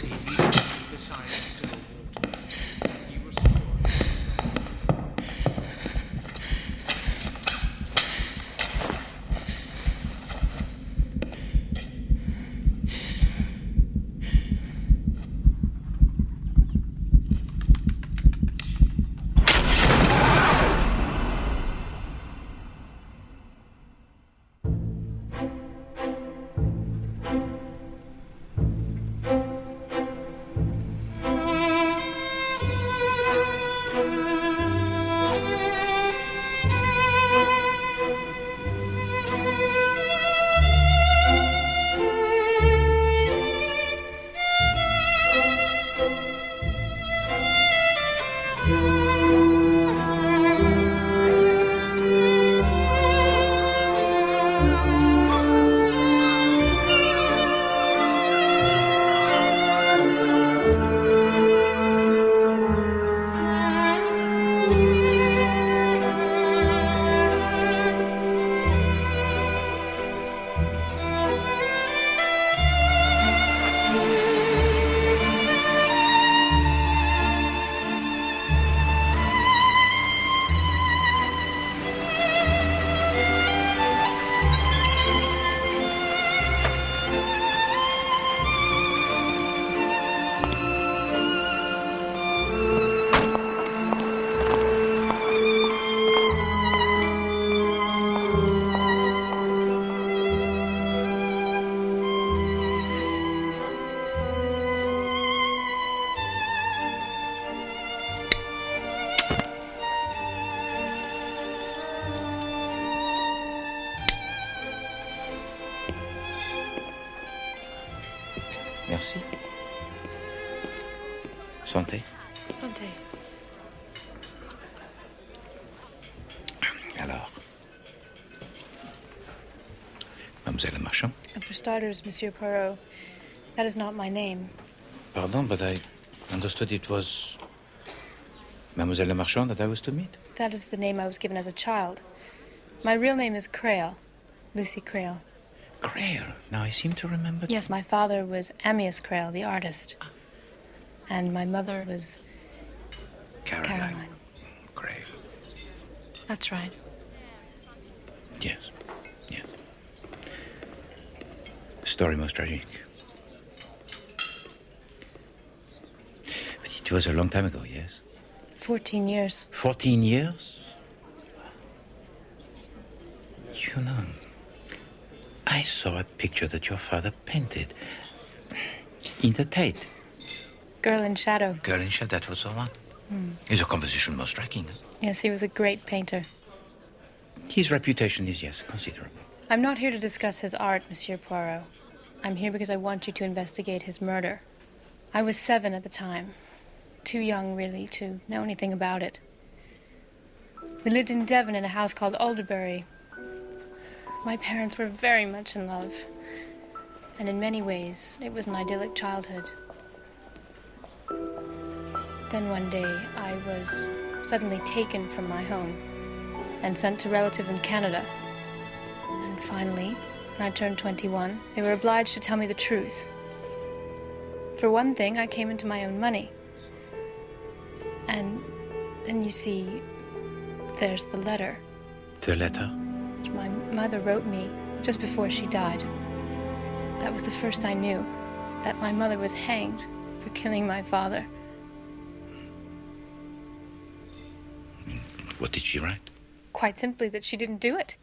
sea, beside the still waters, he restored his strength. Merci. Santé. Santé. Alors, Mademoiselle Marchand? And for starters, Monsieur Poirot, that is not my name. Pardon, but I understood it was Mademoiselle Marchand that I was to meet. That is the name I was given as a child. My real name is Creole, Lucy Creole. Creole. Now I seem to remember. Yes, my father was Amyas Creole, the artist. And my mother was Caroline. Creole. That's right. Yes. Yes. Story most tragic. But it was a long time ago, yes? 14 years. 14 years? You know, I saw a picture that your father painted in the Tate. Girl in Shadow. Girl in Shadow, that was the one. His composition most striking. Yes, he was a great painter. His reputation is, yes, considerable. I'm not here to discuss his art, Monsieur Poirot. I'm here because I want you to investigate his murder. I was 7 at the time. Too young, really, to know anything about it. We lived in Devon in a house called Alderbury. My parents were very much in love. And in many ways, it was an idyllic childhood. Then one day, I was suddenly taken from my home and sent to relatives in Canada. And finally, when I turned 21, they were obliged to tell me the truth. For one thing, I came into my own money. And then you see, there's the letter. The letter? Which my mother wrote me just before she died. That was the first I knew that my mother was hanged for killing my father. What did she write? Quite simply that she didn't do it.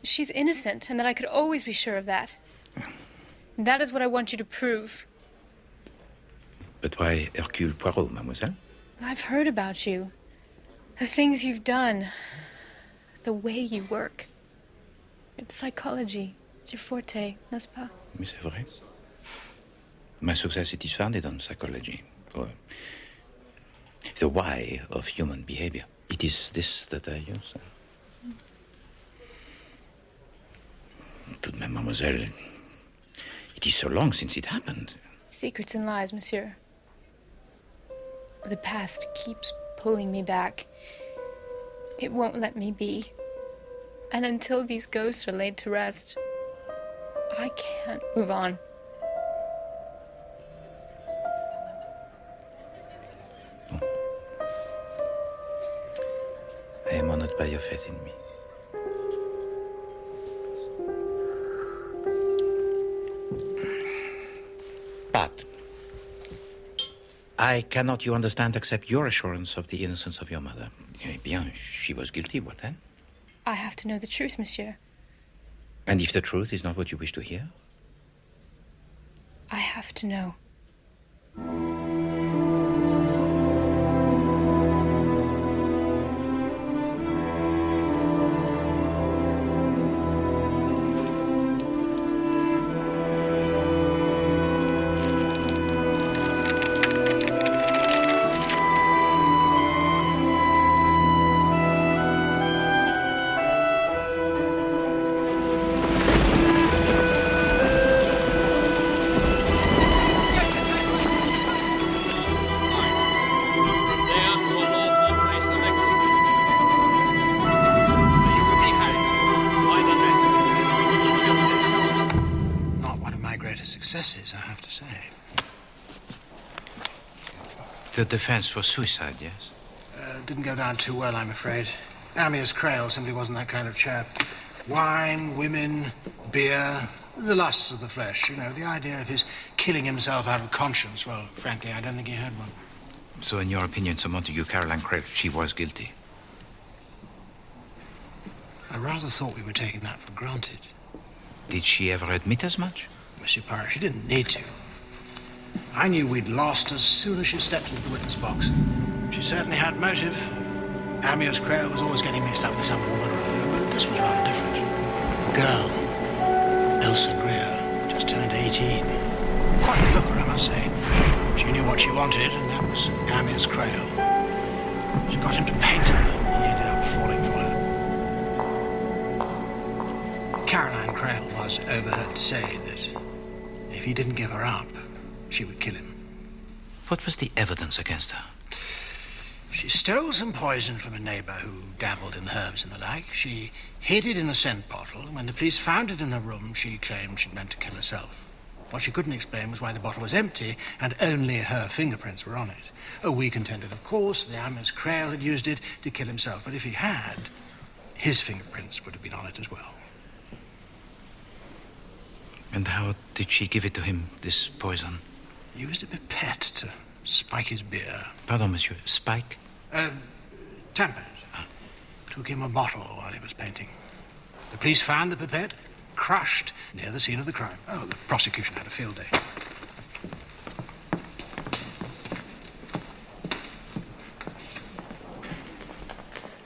She's innocent, and that I could always be sure of that. And that is what I want you to prove. But why Hercule Poirot, mademoiselle? I've heard about you. The things you've done. The way you work. It's psychology. It's your forte, n'est-ce pas? Mais c'est vrai. My success it is founded on psychology. Or the why of human behavior. It is this that I use. Tout de même, mademoiselle, it is so long since it happened. Secrets and lies, monsieur. The past keeps pulling me back. It won't let me be. And until these ghosts are laid to rest, I can't move on. flattered by your faith in me. But I cannot, you understand, accept your assurance of the innocence of your mother. Eh bien, she was guilty, what then? I have to know the truth, monsieur. And if the truth is not what you wish to hear? I have to know. Successes, I have to say. The defense was suicide, yes? Didn't go down too well, I'm afraid. Amyas Crail simply wasn't that kind of chap. Wine, women, beer, the lusts of the flesh, you know, the idea of his killing himself out of conscience. Well, frankly, I don't think he had one. So in your opinion, Sir Montague, Caroline Crail, she was guilty? I rather thought we were taking that for granted. Did she ever admit as much? Monsieur Poirot, she didn't need to. I knew we'd lost as soon as she stepped into the witness box. She certainly had motive. Amyas Crail was always getting mixed up with some woman or other, but this was rather different. The girl, Elsa Greer, just turned 18. Quite a looker, I must say. She knew what she wanted, and that was Amyas Crail. She got him to paint her. He ended up falling for her. Caroline Crail was overheard to say that if he didn't give her up, she would kill him. What was the evidence against her? She stole some poison from a neighbor who dabbled in herbs and the like. She hid it in a scent bottle. When the police found it in her room, she claimed she'd meant to kill herself. What she couldn't explain was why the bottle was empty and only her fingerprints were on it. Oh, we contended, of course, that Amyas Crail had used it to kill himself. But if he had, his fingerprints would have been on it as well. And how did she give it to him, this poison? Used a pipette to spike his beer. Pardon, monsieur, spike? Tampered. Took him a bottle while he was painting. The police found the pipette, crushed near the scene of the crime. Oh, the prosecution had a field day.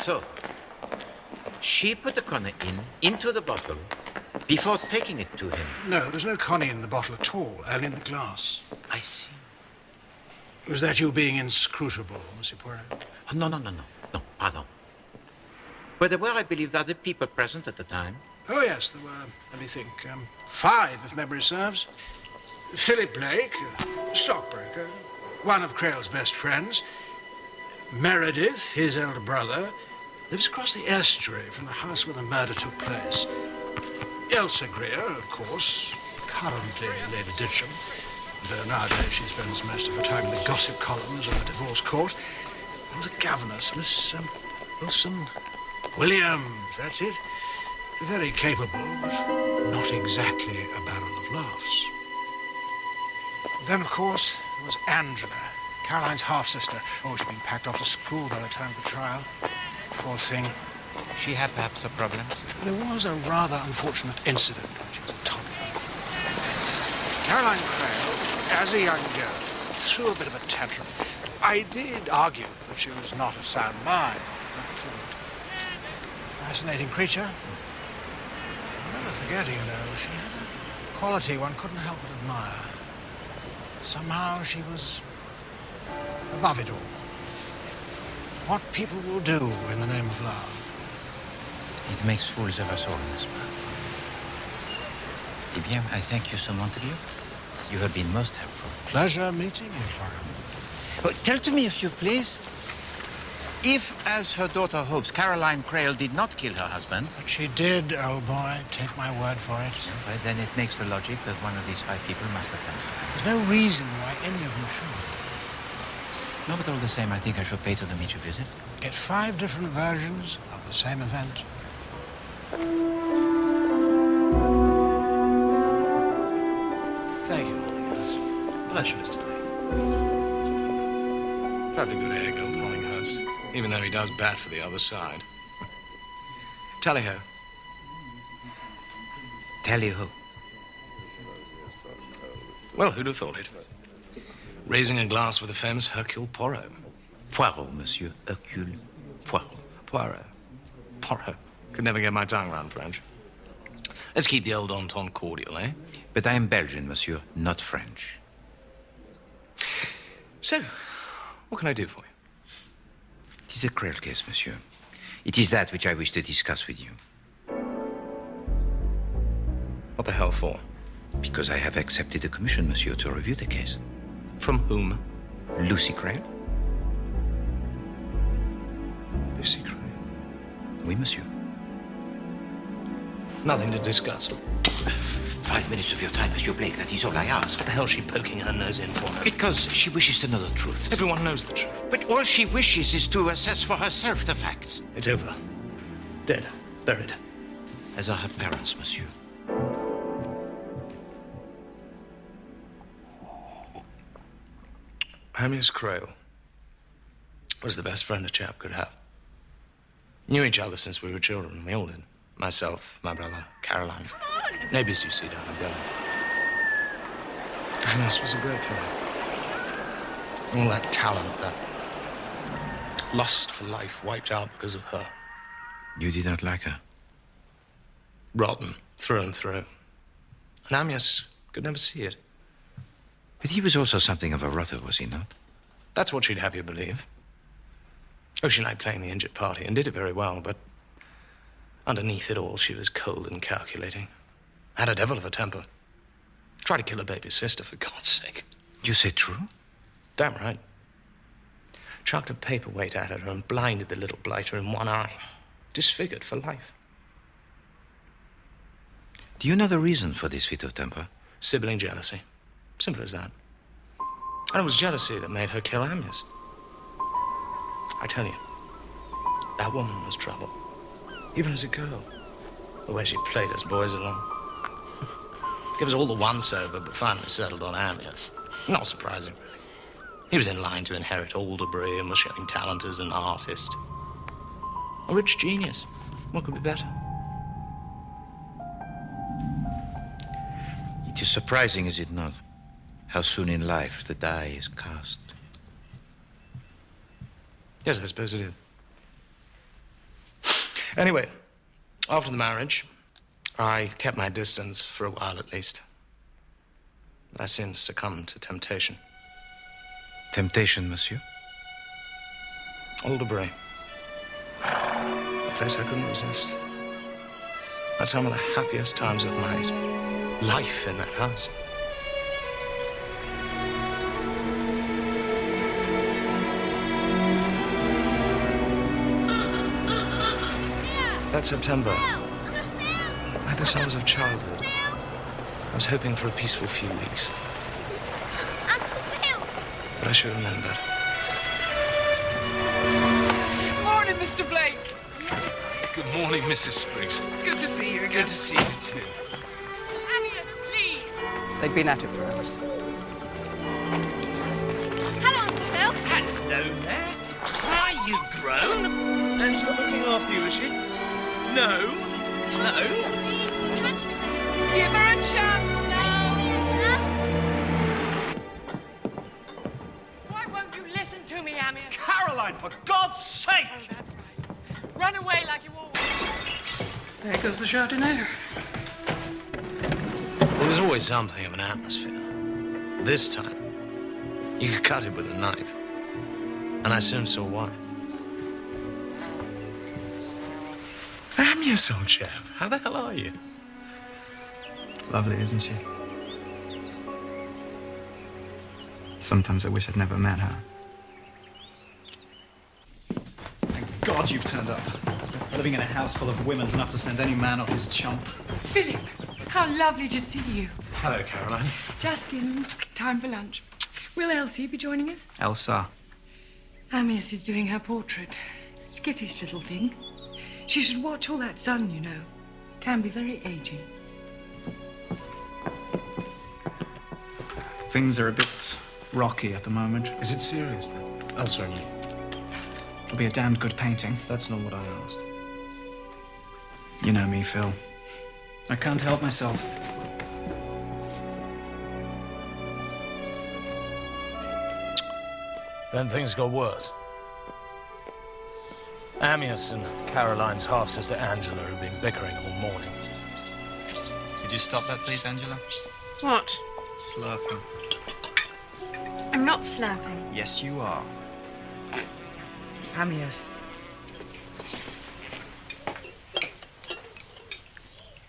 So, she put the cognac into the bottle before taking it to him. No, there's no cognac in the bottle at all, only in the glass. I see. Was that you being inscrutable, Monsieur Poirot? Oh, no, pardon. But there were, I believe, other people present at the time. Oh, yes, there were, let me think, 5, if memory serves. Philip Blake, a stockbroker, one of Crail's best friends. Meredith, his elder brother, lives across the estuary from the house where the murder took place. Elsa Greer, of course, currently Lady Ditcham, though nowadays she spends most of her time in the gossip columns of the divorce court. There was a governess, Miss Wilson Williams, that's it. Very capable, but not exactly a barrel of laughs. Then, of course, there was Angela, Caroline's half-sister. Oh, she'd been packed off to school by the time of the trial. Poor thing. She had perhaps a problem? There was a rather unfortunate incident when she was a toddler. Caroline Crail, as a young girl, threw a bit of a tantrum. I did argue that she was not of sound mind. Fascinating creature. I'll never forget her, you know. She had a quality one couldn't help but admire. Somehow she was above it all. What people will do in the name of love. It makes fools of us all, n'est-ce pas? Eh bien, I thank you, Sir Montague. You have been most helpful. Pleasure meeting you, Poirot. Oh, tell to me, if you please, if, as her daughter hopes, Caroline Crail did not kill her husband... But she did, old boy. Take my word for it. Well, then it makes the logic that one of these 5 people must have done so. There's no reason why any of them should. No, but all the same, I think I shall pay to them each a visit. Get 5 different versions of the same event. Thank you, Hollinghurst. Pleasure, Mr. Blake. Probably good egg, old Hollinghurst, even though he does bat for the other side. Tally-ho. Tally-ho. Well, who'd have thought it? Raising a glass with the famous Hercule Poirot. Poirot, monsieur. Hercule Poirot. Poirot. Poirot. Could never get my tongue around French. Let's keep the old entente cordial, eh? But I am Belgian, monsieur, not French. So, what can I do for you? It is a cruel case, monsieur. It is that which I wish to discuss with you. What the hell for? Because I have accepted a commission, monsieur, to review the case. From whom? Lucy Crale? Lucy Crale. Oui, monsieur. Nothing to discuss. 5 minutes of your time, Monsieur Blake, that is all I ask. What the hell is she poking her nose in for? Because she wishes to know the truth. Everyone knows the truth. But all she wishes is to assess for herself the facts. It's over. Dead. Buried. As are her parents, monsieur. Amyas Crale was the best friend a chap could have. Knew each other since we were children. We all did. Myself, my brother, Caroline. Neighbors you see down in Bremen. Amyas was a great fellow. All that talent, that lust for life wiped out because of her. You did not like her? Rotten, through and through. And Amyas could never see it. But he was also something of a rotter, was he not? That's what she'd have you believe. Oh, she liked playing the injured party and did it very well, but underneath it all, she was cold and calculating. Had a devil of a temper. Tried to kill her baby sister, for God's sake. You say true? Damn right. Chucked a paperweight at her and blinded the little blighter in one eye. Disfigured for life. Do you know the reason for this fit of temper? Sibling jealousy. Simple as that. And it was jealousy that made her kill Amyas. I tell you, that woman was trouble. Even as a girl. The way she played us boys along. Gave us all the once-over, but finally settled on Amyas. Not surprising, really. He was in line to inherit Alderbury and was showing talent as an artist. A rich genius. What could be better? It is surprising, is it not? How soon in life the die is cast. Yes, I suppose it is. Anyway, after the marriage, I kept my distance for a while at least. I seemed to succumb to temptation. Temptation, monsieur? Alderbury. A place I couldn't resist. I had some of the happiest times of my life in that house. That September, like the summers of childhood, I was hoping for a peaceful few weeks. Uncle Phil! But I should have known better. Morning, Mr. Blake. Good morning, Mrs. Spriggs. Good to see you again. Good to see you, too. Amyas, please. They've been at it for hours. Hello, Uncle Phil. Hello there. Are you grown? And she's looking after you, is she? No. No. See, catch me there. Give her a chance now. Angela. Why won't you listen to me, Amyas? Caroline, for God's sake! Oh, that's right. Run away like you always. There goes the jardinier. There was always something of an atmosphere. This time, you could cut it with a knife. And I soon saw why. Amyas, old chap, how the hell are you? Lovely, isn't she? Sometimes I wish I'd never met her. Thank God you've turned up. Living in a house full of women's enough to send any man off his chump. Philip, how lovely to see you. Hello, Caroline. Just in time for lunch. Will Elsie be joining us? Elsa. Amyas is doing her portrait. Skittish little thing. She should watch all that sun, you know. Can be very aging. Things are a bit rocky at the moment. Is it serious, then? Oh, sorry, mate. It'll be a damned good painting. That's not what I asked. You know me, Phil. I can't help myself. Then things got worse. Amyas and Caroline's half-sister Angela have been bickering all morning. Could you stop that, please, Angela? What? Slurping. I'm not slurping. Yes, you are. Amyas.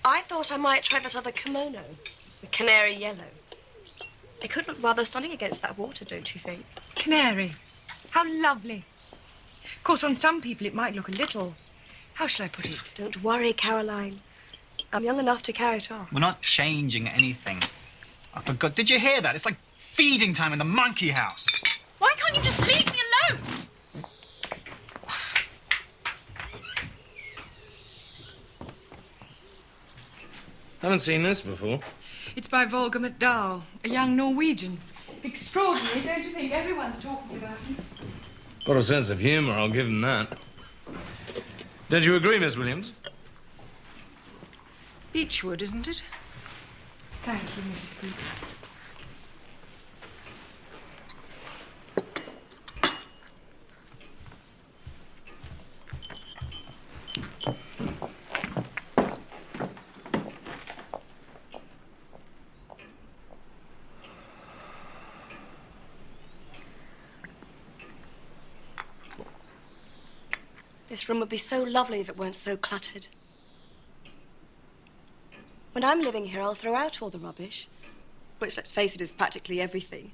I thought I might try that other kimono, the canary yellow. It could look rather stunning against that water, don't you think? Canary. How lovely. Of course, on some people it might look a little... How shall I put it? Don't worry, Caroline. I'm young enough to carry it off. We're not changing anything. Oh, for God, did you hear that? It's like feeding time in the monkey house. Why can't you just leave me alone? Haven't seen this before. It's by Volga McDowell, a young Norwegian. Extraordinary, don't you think? Everyone's talking about him. Got a sense of humour, I'll give him that. Don't you agree, Miss Williams? Beechwood, isn't it? Thank you, Mrs. Speaks. This room would be so lovely if it weren't so cluttered. When I'm living here, I'll throw out all the rubbish, which, let's face it, is practically everything.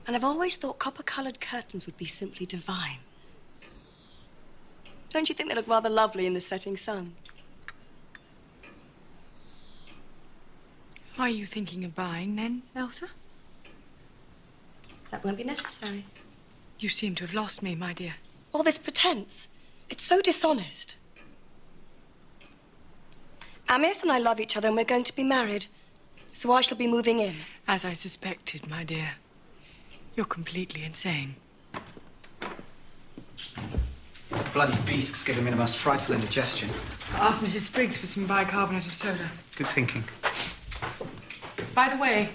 And I've always thought copper-coloured curtains would be simply divine. Don't you think they look rather lovely in the setting sun? Are you thinking of buying, then, Elsa? That won't be necessary. You seem to have lost me, my dear. All this pretense, it's so dishonest. Amias and I love each other and we're going to be married, so I shall be moving in. As I suspected, my dear. You're completely insane. Bloody beast's giving me the most frightful indigestion. I asked Mrs. Spriggs for some bicarbonate of soda. Good thinking. By the way,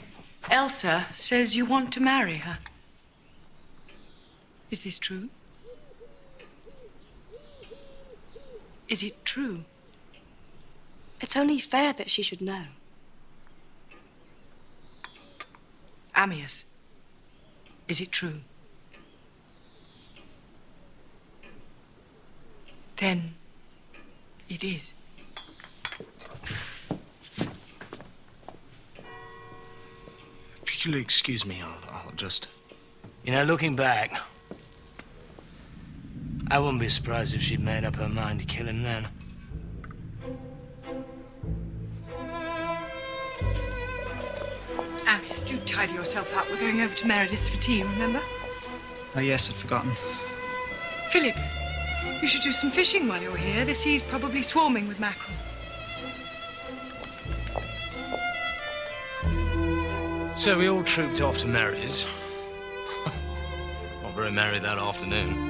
Elsa says you want to marry her. Is this true? Is it true? It's only fair that she should know. Amias, is it true? Then it is. If you'll excuse me, I'll just... You know, looking back, I wouldn't be surprised if she'd made up her mind to kill him then. Amias, do tidy yourself up. We're going over to Meredith's for tea, remember? Oh, yes, I'd forgotten. Philip, you should do some fishing while you're here. The sea's probably swarming with mackerel. So we all trooped off to Mary's. Not very merry that afternoon.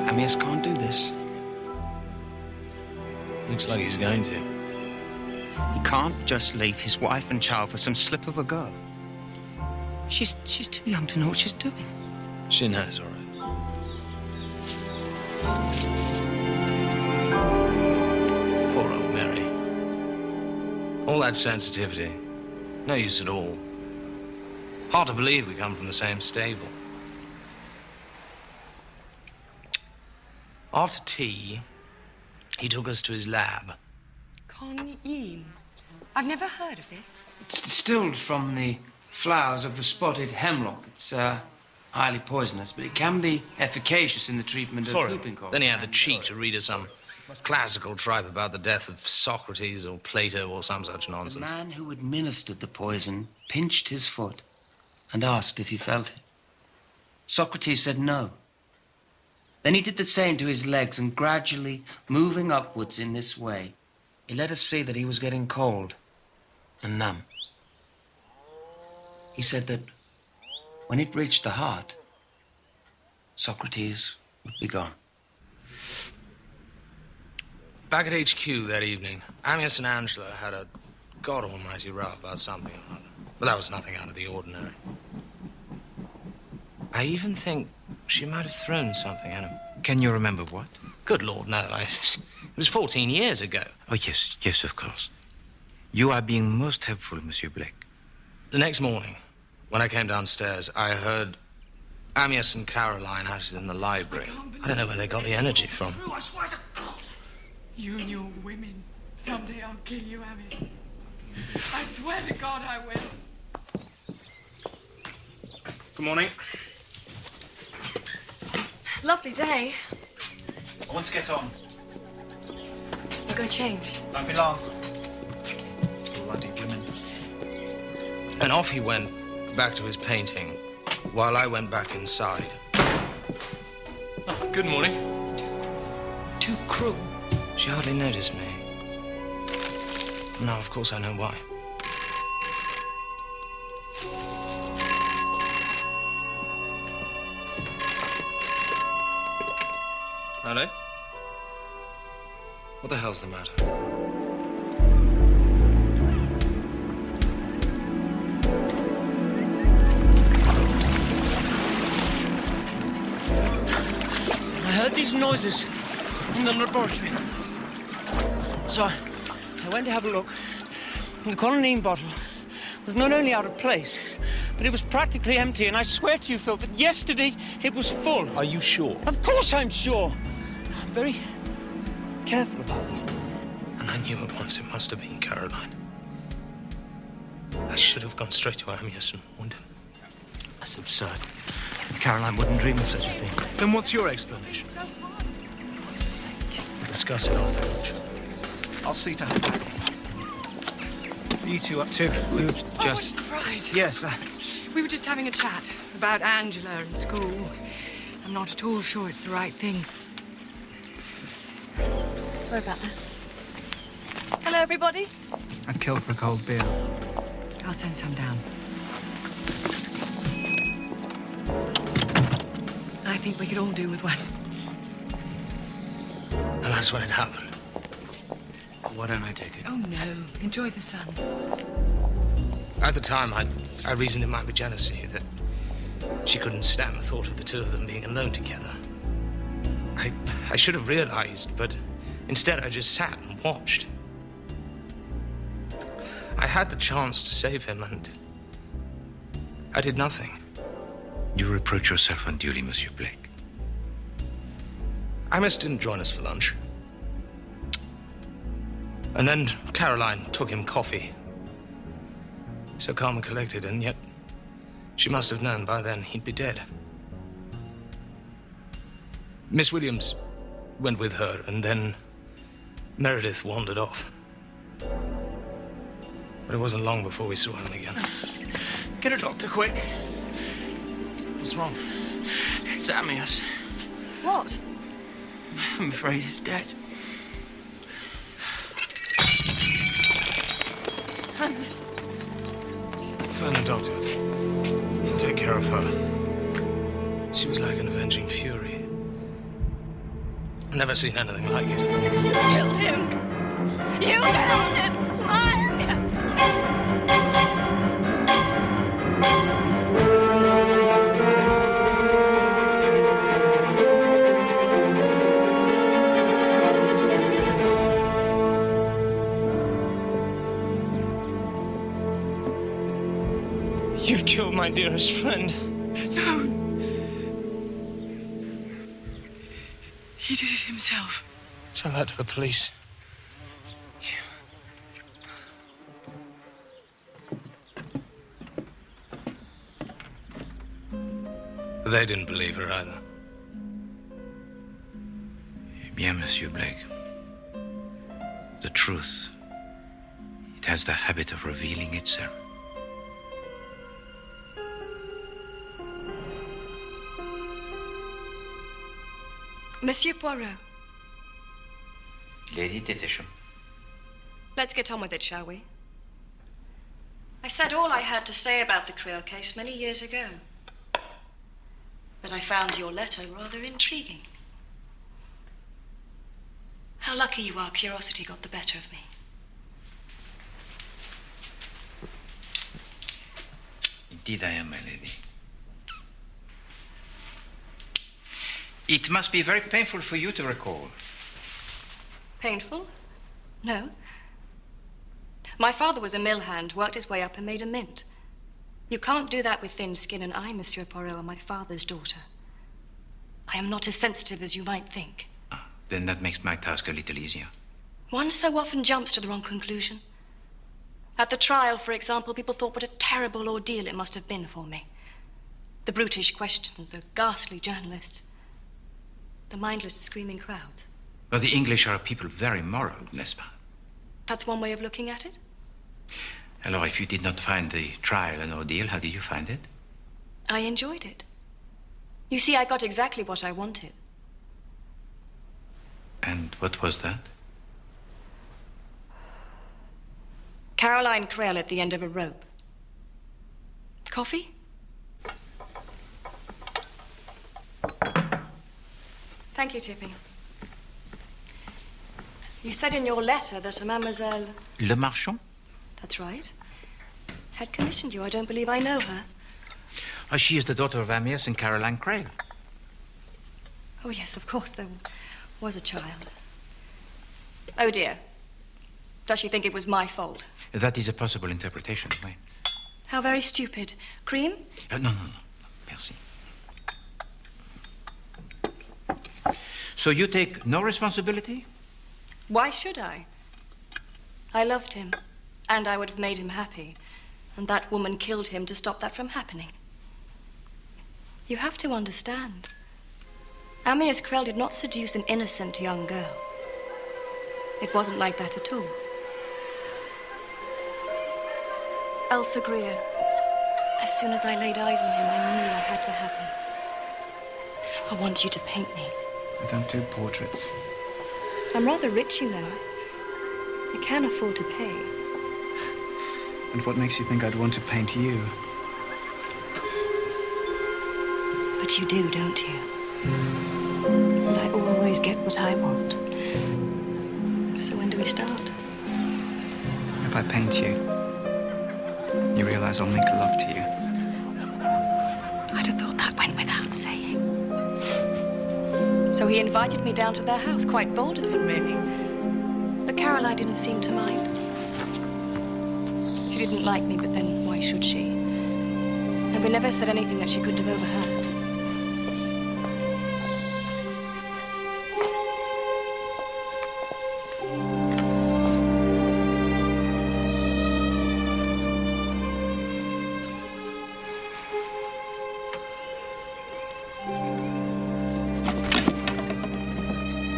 Amias can't do this. Looks like he's going to. He can't just leave his wife and child for some slip of a girl. She's too young to know what she's doing. She knows, all right. Poor old Mary. All that sensitivity. No use at all. Hard to believe we come from the same stable. After tea, he took us to his lab. Con-yin. I've never heard of this. It's distilled from the flowers of the spotted hemlock. It's highly poisonous, but it can be efficacious in the treatment of Sorry. whooping cough. Then he had the cheek to read us some classical tripe about the death of Socrates or Plato or some such The nonsense. man who administered the poison pinched his foot and asked if he felt it. Socrates said no. Then he did the same to his legs, and gradually, moving upwards in this way, he let us see that he was getting cold and numb. He said that when it reached the heart, Socrates would be gone. Back at HQ that evening, Amyas and Angela had a god almighty row about something or other. But that was nothing out of the ordinary. I even think she might have thrown something at him. Can you remember what? Good Lord, no. It was 14 years ago. Oh, yes, of course. You are being most helpful, Monsieur Blake. The next morning, when I came downstairs, I heard Amyas and Caroline out in the library. I don't know where they got the energy from. I swear to God. You and your women. Someday I'll kill you, Amice. I swear to God I will. Good morning. Lovely day. I want to get on. I'll go change. Don't be long. Bloody women. And off he went back to his painting, while I went back inside. Oh, good morning. It's too cruel. She hardly noticed me. Now, of course, I know why. Hello? What the hell's the matter? I heard these noises in the laboratory. So I went to have a look. And the quinine bottle was not only out of place, but it was practically empty. And I swear to you, Phil, that yesterday it was full. Are you sure? Of course I'm sure. I'm very careful about these things. And I knew at once it must have been Caroline. I should have gone straight to Amyas and warned him. That's absurd. Caroline wouldn't dream of such a thing. Then what's your explanation? We'll discuss it afterwards. I'll see to her. What are you two up to? Oh, what a surprise. Yes. We were just having a chat about Angela and school. I'm not at all sure it's the right thing. Sorry about that. Hello, everybody. I'd kill for a cold beer. I'll send some down. I think we could all do with one. And that's when it happened. Why don't I take it? Oh, no. Enjoy the sun. At the time, I reasoned it might be jealousy, that she couldn't stand the thought of the two of them being alone together. I should have realized, but instead I just sat and watched. I had the chance to save him, and I did nothing. You reproach yourself unduly, Monsieur Blake. Amos didn't join us for lunch. And then Caroline took him coffee. So calm and collected, and yet she must have known by then he'd be dead. Miss Williams went with her, and then Meredith wandered off. But it wasn't long before we saw him again. Get a doctor, quick. What's wrong? It's Amias. What? I'm afraid he's dead. Amias. Phone the doctor. I'll take care of her. She was like an avenging fury. I've never seen anything like it. You killed him! You killed him! You've killed my dearest friend. No. He did it himself. Tell that to the police. But they didn't believe her either. Bien, Monsieur Blake. truth, it has the habit of revealing itself. Monsieur Poirot, Lady Detisham. let's get on with it, shall we? I said all I had to say about the Creel case many years ago. But I found your letter rather intriguing. How lucky you are curiosity got the better of me. Indeed I am, my lady. It must be very painful for you to recall. Painful? No. My father was a mill hand, worked his way up and made a mint. You can't do that with thin skin, and I, Monsieur Poirot, am my father's daughter. I am not as sensitive as you might think. Then that makes my task a little easier. One so often jumps to the wrong conclusion. At the trial, for example, people thought what a terrible ordeal it must have been for me. The brutish questions, the ghastly journalists, the mindless screaming crowds. Well, the English are a people very moral, n'est-ce pas? That's one way of looking at it. Alors, if you did not find the trial an ordeal, how did you find it? I enjoyed it. You see, I got exactly what I wanted. And what was that? Caroline Creel at the end of a rope. Coffee? Thank you, Tipping. You said in your letter that a Mademoiselle... Le Marchand? That's right. Had commissioned you. I don't believe I know her. Oh, she is the daughter of Amias and Caroline Creel. Oh, yes, of course, there was a child. Oh, dear. Does she think it was my fault? That is a possible interpretation, oui. How very stupid. Cream? No. Merci. So you take no responsibility? Why should I? I loved him, and I would have made him happy. And that woman killed him to stop that from happening. You have to understand. Amias Creel did not seduce an innocent young girl. It wasn't like that at all. Elsa Greer. As soon as I laid eyes on him, I knew I had to have him. I want you to paint me. I don't do portraits. I'm rather rich, you know. I can afford to pay. And what makes you think I'd want to paint you? But you do, don't you? And I always get what I want. So when do we start? If I paint you, you realize I'll make love to you. I'd have thought that went without saying. So he invited me down to their house, quite bold of him, really. But Caroline didn't seem to mind. She didn't like me, but then why should she? And we never said anything that she couldn't have overheard.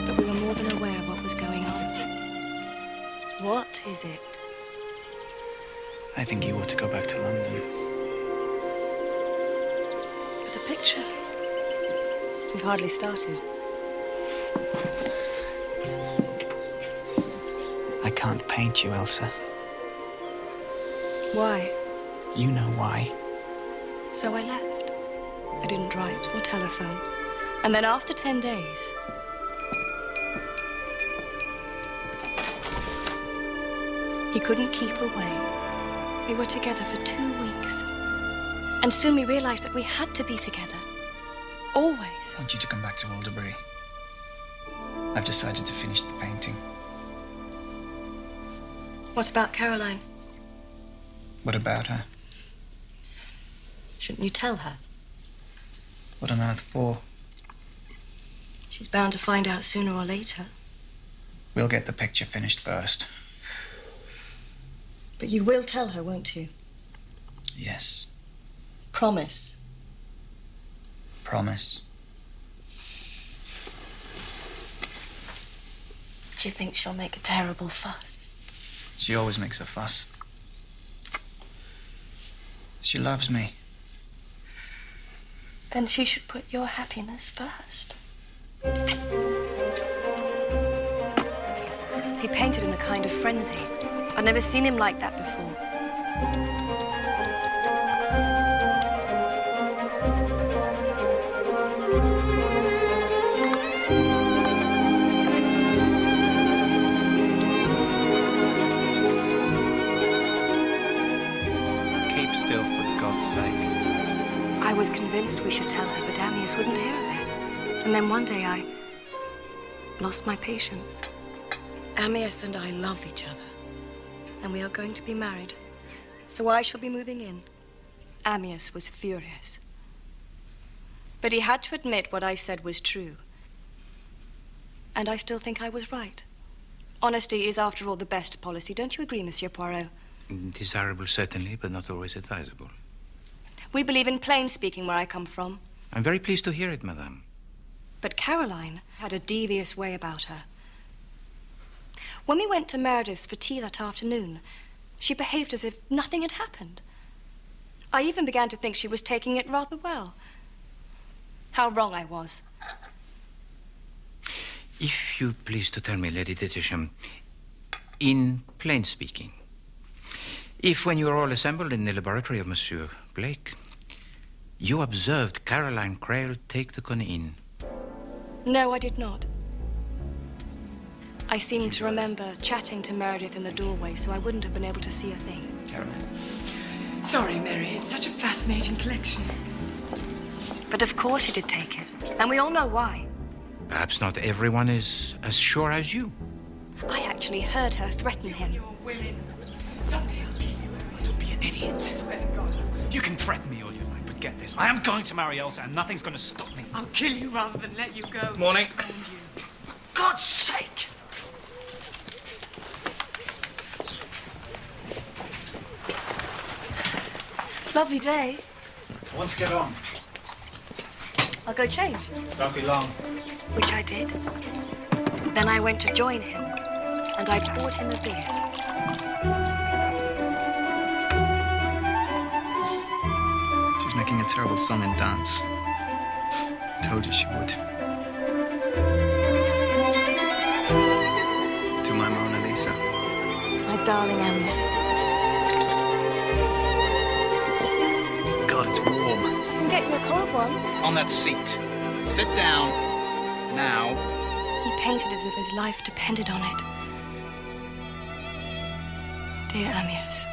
But we were more than aware of what was going on. What is it? I think you ought to go back to London. With the picture? We've hardly started. I can't paint you, Elsa. Why? You know why. So I left. I didn't write or telephone. And then after 10 days... he couldn't keep away. We were together for 2 weeks. And soon we realized that we had to be together. Always. I want you to come back to Alderbury. I've decided to finish the painting. What about Caroline? What about her? Shouldn't you tell her? What on earth for? She's bound to find out sooner or later. We'll get the picture finished first. But you will tell her, won't you? Yes. Promise. Promise. Do you think she'll make a terrible fuss? She always makes a fuss. She loves me. Then she should put your happiness first. He painted in a kind of frenzy. I'd never seen him like that before. Keep still, for God's sake. I was convinced we should tell her, but Amyas wouldn't hear of it. And then one day I lost my patience. Amyas and I love each other. And we are going to be married. So I shall be moving in. Amyas was furious. But he had to admit what I said was true. And I still think I was right. Honesty is, after all, the best policy. Don't you agree, Monsieur Poirot? Desirable, certainly, but not always advisable. We believe in plain speaking where I come from. I'm very pleased to hear it, madame. But Caroline had a devious way about her. When we went to Meredith's for tea that afternoon, she behaved as if nothing had happened. I even began to think she was taking it rather well. How wrong I was. If you please to tell me, Lady Detisham, in plain speaking, if when you are all assembled in the laboratory of Monsieur Blake, you observed Caroline Crail take the in. No, I did not. I seem to remember chatting to Meredith in the doorway, so I wouldn't have been able to see a thing. Caroline. Sorry, Mary. It's such a fascinating collection. But of course she did take it. And we all know why. Perhaps not everyone is as sure as you. I actually heard her threaten him. Women. Someday I'll kill you. Don't be an idiot. I swear to God. You can threaten me all you like, but get this. I am going to marry Elsa, and nothing's going to stop me. I'll kill you rather than let you go. Morning. And you. For God's sake! Lovely day. I want to get on. I'll go change. Don't be long. Which I did. Then I went to join him, and I poured him a beer. She's making a terrible song and dance. Told you she would. To my Mona Lisa. My darling Amyas. God, it's warm. I can get you a cold one. On that seat. Sit down. Now. He painted as if his life depended on it. Dear Amyas.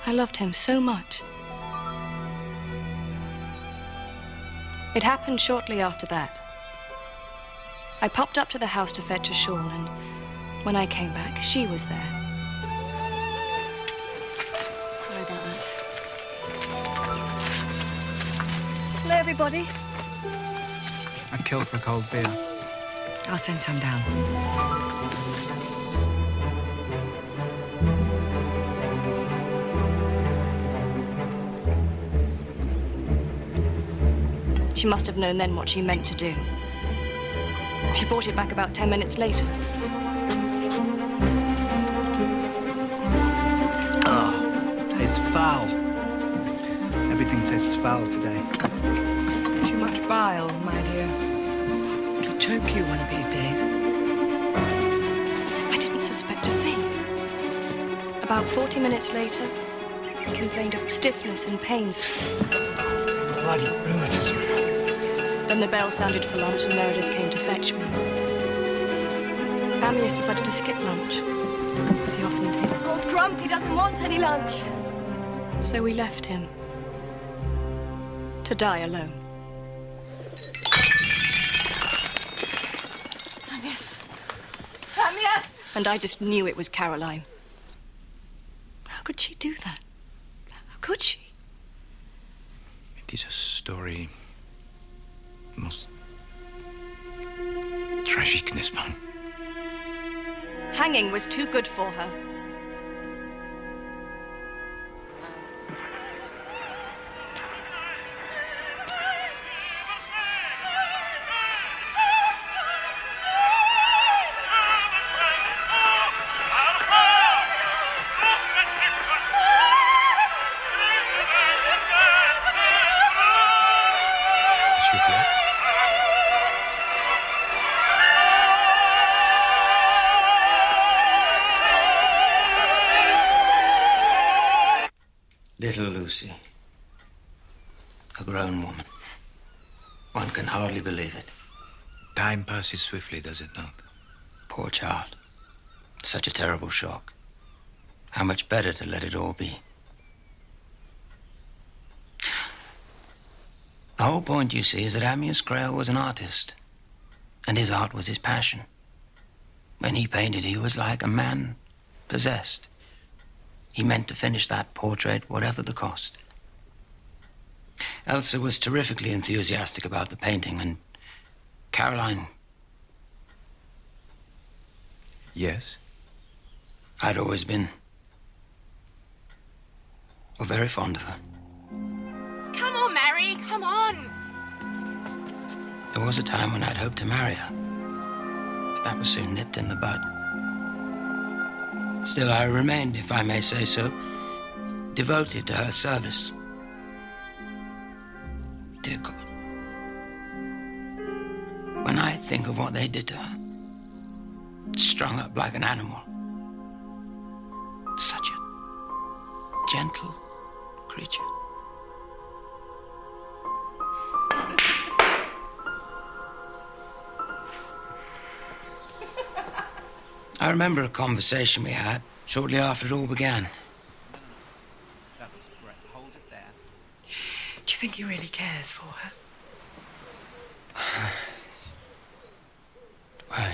I loved him so much. It happened shortly after that. I popped up to the house to fetch a shawl, and when I came back, she was there. Sorry about that. Hello, everybody. I'd kill for a cold beer. I'll send some down. She must have known then what she meant to do. She brought it back about 10 minutes later. Oh, tastes foul. Everything tastes foul today. Too much bile, my dear. It'll choke you one of these days. I didn't suspect a thing. About 40 minutes later, he complained of stiffness and pains. Bloody rheumatism. Then the bell sounded for lunch and Meredith came to fetch me. Amyas decided to skip lunch, as he often did. Oh, Grumpy doesn't want any lunch. So we left him to die alone. Amyas! Amyas! And I just knew it was Caroline. How could she do that? How could she? It is a story most tragic, n'est-ce pas? Hanging was too good for her. Little Lucy. A grown woman. One can hardly believe it. Time passes swiftly, does it not? Poor child. Such a terrible shock. How much better to let it all be. The whole point, you see, is that Amyas Grail was an artist. And his art was his passion. When he painted, he was like a man possessed. He meant to finish that portrait, whatever the cost. Elsa was terrifically enthusiastic about the painting, and Caroline... Yes? I'd always been... well, very fond of her. Come on, Mary, come on. There was a time when I'd hoped to marry her. But that was soon nipped in the bud. Still, I remained, if I may say so, devoted to her service. Dear God. When I think of what they did to her, strung up like an animal, such a gentle creature. I remember a conversation we had shortly after it all began. That was great. Hold it there. Do you think he really cares for her? Well,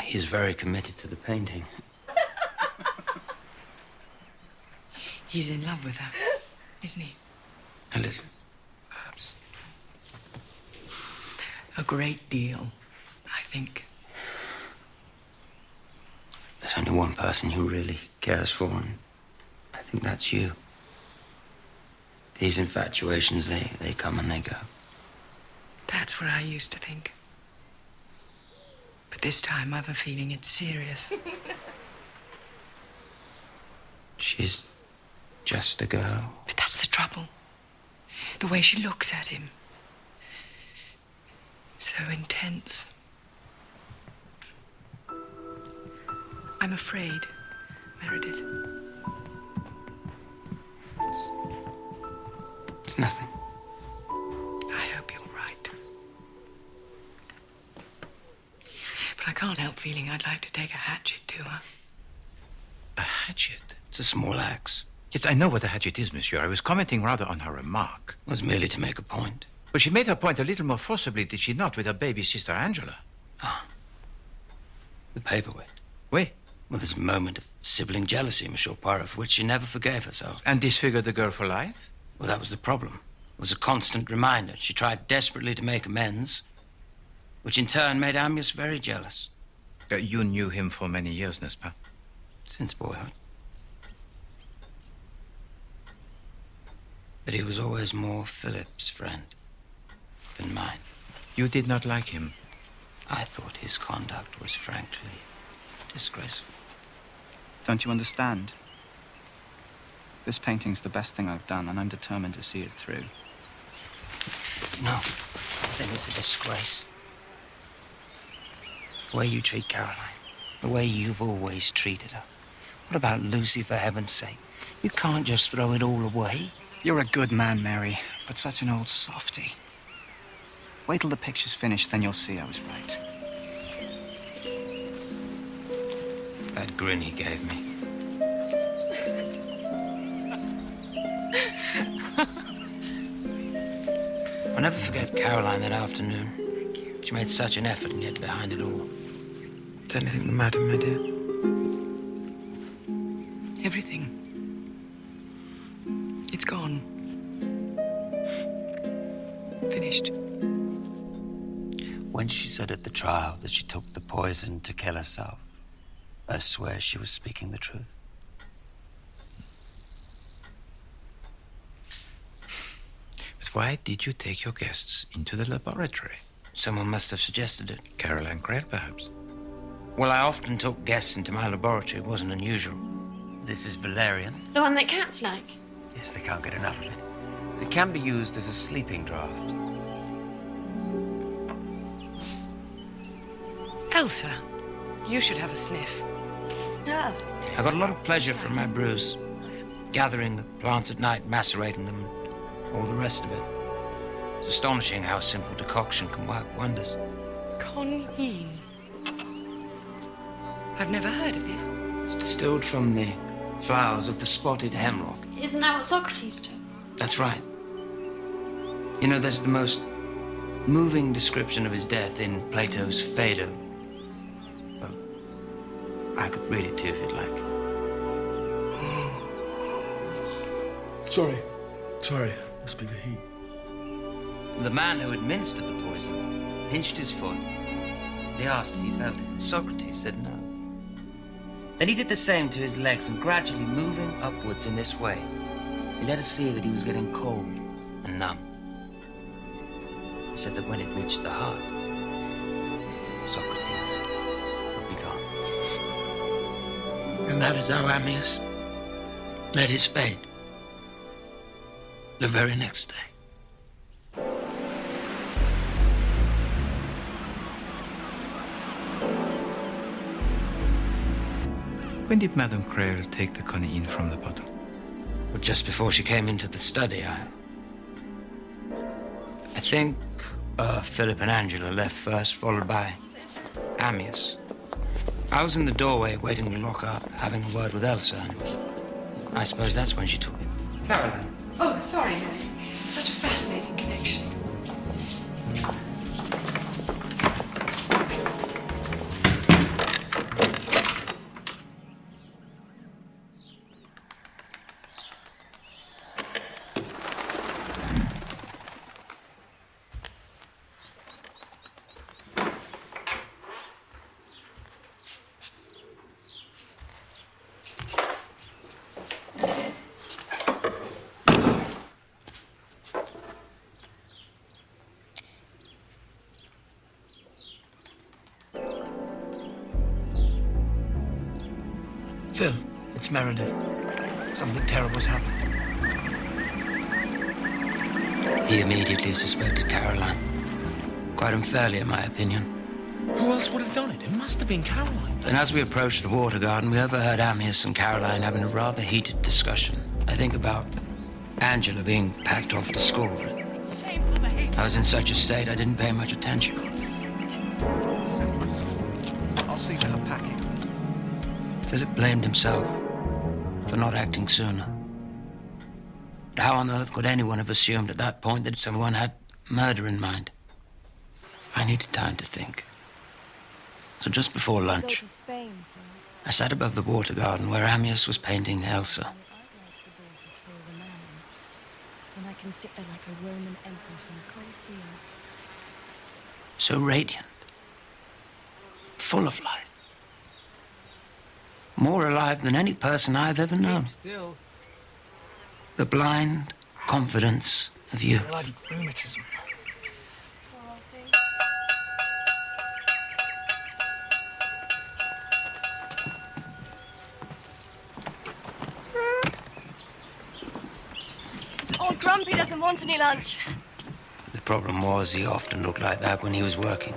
he's very committed to the painting. He's in love with her, isn't he? A little, perhaps. A great deal, I think. There's only one person who really cares for him. I think that's you. These infatuations, they come and they go. That's what I used to think. But this time I've a feeling it's serious. She's just a girl. But that's the trouble. The way she looks at him. So intense. I'm afraid, Meredith. It's nothing. I hope you're right. But I can't help feeling I'd like to take a hatchet to her. A hatchet? It's a small axe. Yes, I know what a hatchet is, monsieur. I was commenting rather on her remark. It was merely to make a point. But she made her point a little more forcibly, did she not, with her baby sister Angela? Ah. The paperweight. Oui. Well, there's a moment of sibling jealousy, Monsieur Poirot, for which she never forgave herself. And disfigured the girl for life? Well, that was the problem. It was a constant reminder. She tried desperately to make amends, which in turn made Amyas very jealous. You knew him for many years, n'est-ce pas? Since boyhood. But he was always more Philip's friend than mine. You did not like him? I thought his conduct was frankly disgraceful. Don't you understand? This painting's the best thing I've done, and I'm determined to see it through. No, I think it's a disgrace. The way you treat Caroline, the way you've always treated her. What about Lucy, for heaven's sake? You can't just throw it all away. You're a good man, Mary, but such an old softy. Wait till the picture's finished, then you'll see I was right. That grin he gave me. I'll never forget Caroline that afternoon. She made such an effort, and yet behind it all. Is anything the matter, my dear? Everything. It's gone. Finished. When she said at the trial that she took the poison to kill herself, I swear she was speaking the truth. But why did you take your guests into the laboratory? Someone must have suggested it. Caroline Creel, perhaps? Well, I often took guests into my laboratory. It wasn't unusual. This is valerian. The one that cats like. Yes, they can't get enough of it. It can be used as a sleeping draught. Elsa, you should have a sniff. Oh. I got a lot of pleasure from my brews. gathering the plants at night, macerating them, all the rest of it. It's astonishing how a simple decoction can work wonders. Conine. I've never heard of this. It's distilled from the flowers of the spotted hemlock. Isn't that what Socrates took? That's right. You know, there's the most moving description of his death in Plato's Phaedo. Well, I could read it to you if you'd like. Sorry, must be the heat. The man who administered the poison pinched his foot. They asked if he felt it. Socrates said no. Then he did the same to his legs, and gradually moving upwards in this way, he let us see that he was getting cold and numb. He said that when it reached the heart, Socrates would be gone. And that is how Ammius met his fate the very next day. When did Madame Creole take the cognac from the bottle? Well, just before she came into the study, I think Philip and Angela left first, followed by Ammius. I was in the doorway waiting to lock up, having a word with Elsa, and I suppose that's when she took it. Caroline. Oh, sorry, Mary. Such a fascinating connection. Phil, it's Meredith. Something terrible's happened. He immediately suspected Caroline. Quite unfairly, in my opinion. Who else would have done it? It must have been Caroline. And as we approached the water garden, we overheard Ammius and Caroline having a rather heated discussion. I think about Angela being packed off to school. I was in such a state I didn't pay much attention. I'll see to her packing. Philip blamed himself for not acting sooner. But how on earth could anyone have assumed at that point that someone had murder in mind? I needed time to think. So just before lunch, I sat above the water garden where Ammius was painting Elsa. And I can sit there like a Roman empress in a Colosseum. So radiant, full of life. More alive than any person I've ever known. Still. The blind confidence of youth. Bloody rheumatism. Old Grumpy doesn't want any lunch. The problem was he often looked like that when he was working.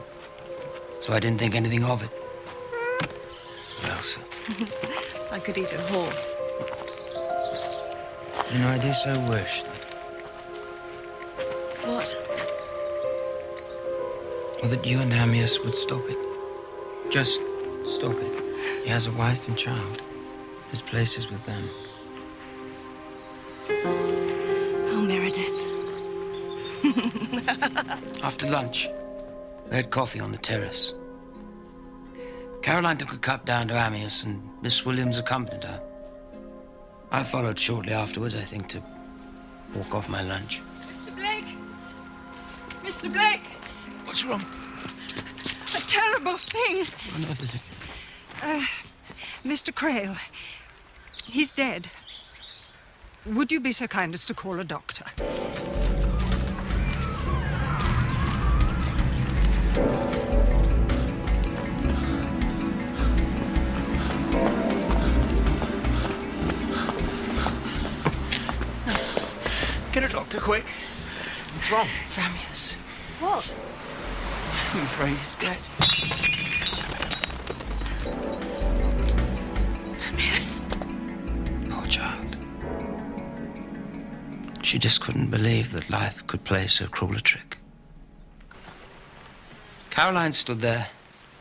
So I didn't think anything of it. Elsa. I could eat a horse. You know, I do so wish that... What? Well, that you and Ammius would stop it. Just stop it. He has a wife and child. His place is with them. Oh, Meredith. After lunch, we had coffee on the terrace. Caroline took a cup down to Ammius, and Miss Williams accompanied her. I followed shortly afterwards, I think, to walk off my lunch. Mr. Blake! Mr. Blake! What's wrong? A terrible thing! What on earth is it? Mr. Creole. He's dead. Would you be so kind as to call a doctor? Get a doctor, quick. What's wrong? It's Ammius. What? I'm afraid he's dead. Ammius. Poor child. She just couldn't believe that life could play so cruel a trick. Caroline stood there,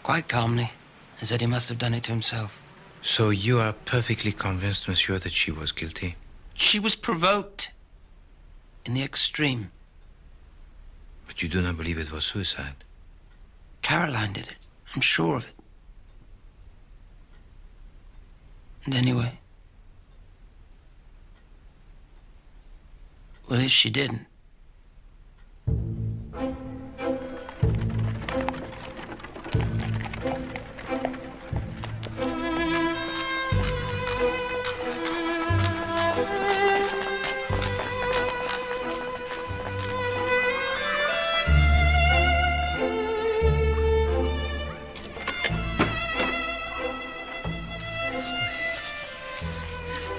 quite calmly, and said he must have done it to himself. So you are perfectly convinced, monsieur, that she was guilty? She was provoked in the extreme. But you do not believe it was suicide? Caroline did it. I'm sure of it. And anyway, well, if she didn't,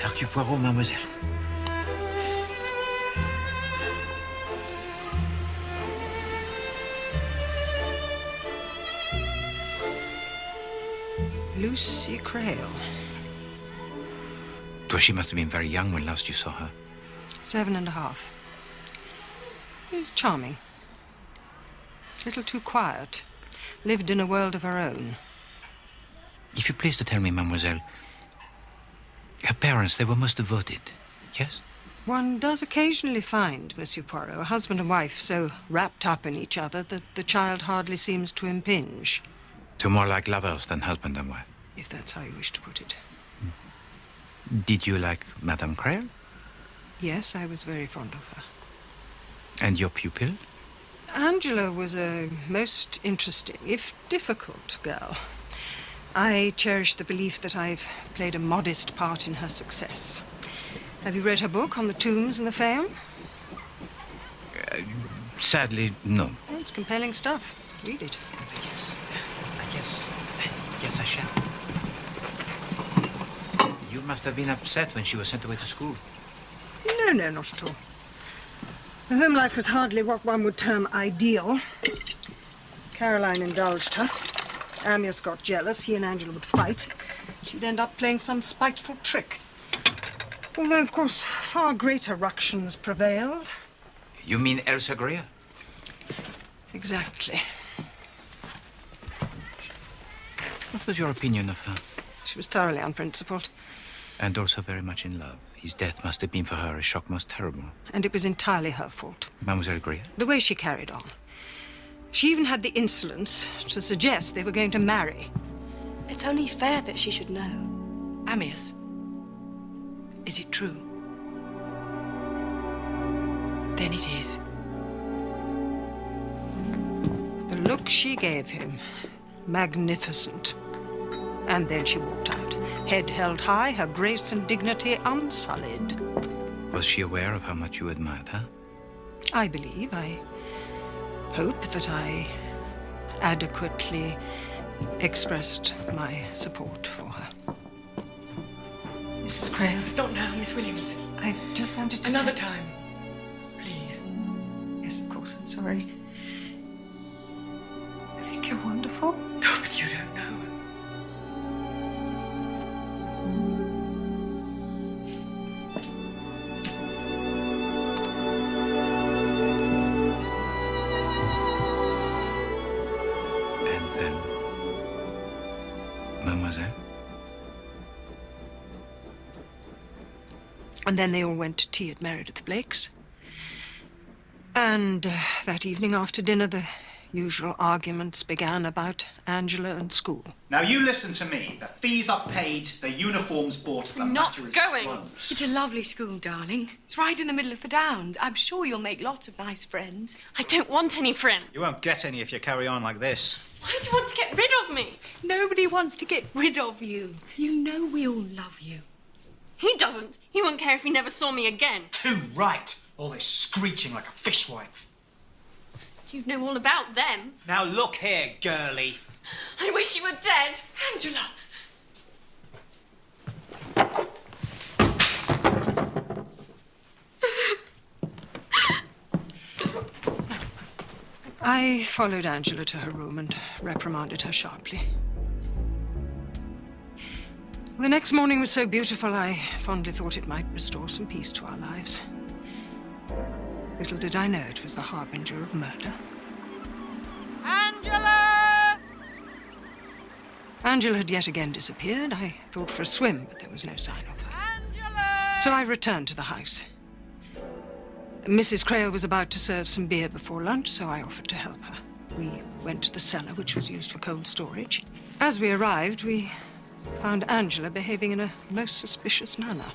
Hercule Poirot, mademoiselle. Lucy Crail. Well, she must have been very young when last you saw her. 7.5. Charming. Little too quiet. Lived in a world of her own. If you please to tell me, mademoiselle, her parents, they were most devoted, yes? One does occasionally find, Monsieur Poirot, a husband and wife so wrapped up in each other that the child hardly seems to impinge. To more like lovers than husband and wife. If that's how you wish to put it. Did you like Madame Crail? Yes, I was very fond of her. And your pupil? Angela was a most interesting, if difficult, girl. I cherish the belief that I've played a modest part in her success. Have you read her book on the tombs and the Fayum? Sadly, no. Oh, it's compelling stuff. Read it. Yes, I shall. You must have been upset when she was sent away to school. No, not at all. Her home life was hardly what one would term ideal. Caroline indulged her. Amias got jealous. He and Angela would fight. She'd end up playing some spiteful trick. Although, of course, far greater ructions prevailed. You mean Elsa Greer? Exactly. What was your opinion of her? She was thoroughly unprincipled. And also very much in love. His death must have been for her a shock most terrible. And it was entirely her fault. Mademoiselle Greer? The way she carried on. She even had the insolence to suggest they were going to marry. It's only fair that she should know. Amias, is it true? Then it is. The look she gave him, magnificent. And then she walked out, head held high, her grace and dignity unsullied. Was she aware of how much you admired her? I believe, I hope that I adequately expressed my support for her. Mrs. Crail. Not now, Miss Williams. I just wanted to... Another time. Please. Yes, of course, I'm sorry. I think you're wonderful. Oh, but you don't know. And then, mademoiselle? And then they all went to tea at Meredith Blake's. And that evening after dinner, the usual arguments began about Angela and school. Now you listen to me. The fees are paid, the uniforms bought, the matter is closed. It's a lovely school, darling. It's right in the middle of the Downs. I'm sure you'll make lots of nice friends. I don't want any friends. You won't get any if you carry on like this. Why do you want to get rid of me? Nobody wants to get rid of you. You know we all love you. He doesn't. He wouldn't care if he never saw me again. Too right. All this screeching like a fishwife. You know all about them. Now look here, girlie. I wish you were dead. Angela! I followed Angela to her room and reprimanded her sharply. The next morning was so beautiful, I fondly thought it might restore some peace to our lives. Little did I know it was the harbinger of murder. Angela! Angela had yet again disappeared. I thought for a swim, but there was no sign of her. Angela! So I returned to the house. Mrs. Crail was about to serve some beer before lunch, so I offered to help her. We went to the cellar, which was used for cold storage. As we arrived, we found Angela behaving in a most suspicious manner.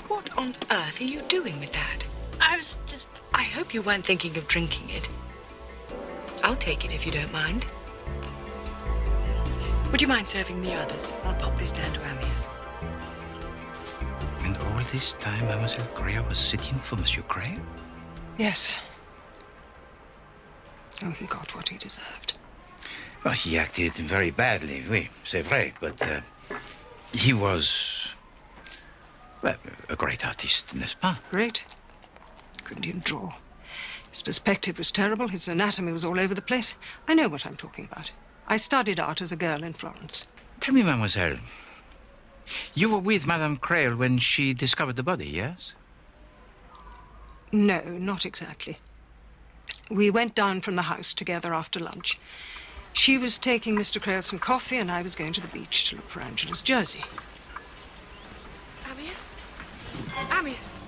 What on earth are you doing with that? I was just... I hope you weren't thinking of drinking it. I'll take it if you don't mind. Would you mind serving the others? I'll pop this down to Amias. And all this time, Mademoiselle Greer was sitting for Monsieur Crail? Yes. Oh, he got what he deserved. Well, he acted very badly, oui, c'est vrai, but he was, well, a great artist, n'est-ce pas? Great. Couldn't even draw. His perspective was terrible. His anatomy was all over the place. I know what I'm talking about. I studied art as a girl in Florence. Tell me, mademoiselle, you were with Madame Crail when she discovered the body, yes? No, not exactly. We went down from the house together after lunch. She was taking Mr. Crail some coffee, and I was going to the beach to look for Angela's jersey. Amias? Amias!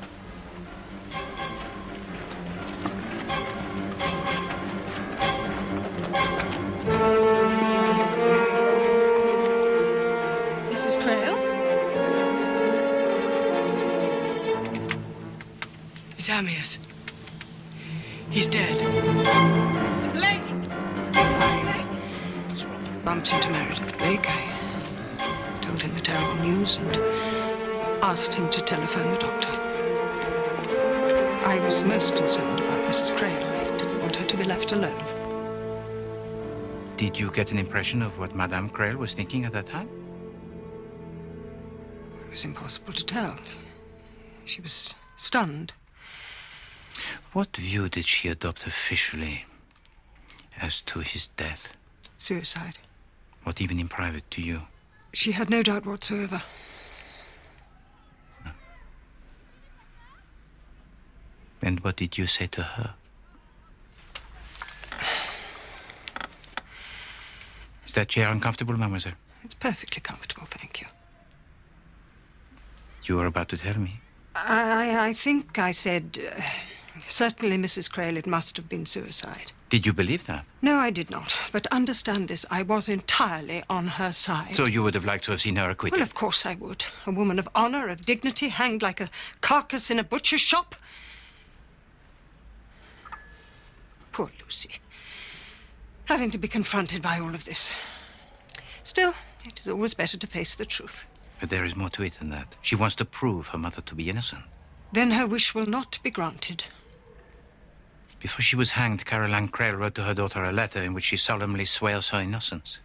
Mrs. Crail? It's Amias. He's dead. Mr. Blake! I bumped into Meredith Blake. I told him the terrible news and asked him to telephone the doctor. I was most concerned about Mrs. Crail. I didn't want her to be left alone. Did you get an impression of what Madame Crail was thinking at that time? It was impossible to tell. She was stunned. What view did she adopt officially as to his death? Suicide. What even in private to you? She had no doubt whatsoever. And what did you say to her? Is that chair uncomfortable, mademoiselle? It's perfectly comfortable, thank you. You were about to tell me. I think I said, certainly, Mrs. Crail, it must have been suicide. Did you believe that? No, I did not. But understand this, I was entirely on her side. So you would have liked to have seen her acquitted? Well, of course I would. A woman of honor, of dignity, hanged like a carcass in a butcher's shop. Poor Lucy. Having to be confronted by all of this. Still, it is always better to face the truth. But there is more to it than that. She wants to prove her mother to be innocent. Then her wish will not be granted. Before she was hanged, Caroline Crail wrote to her daughter a letter in which she solemnly swears her innocence.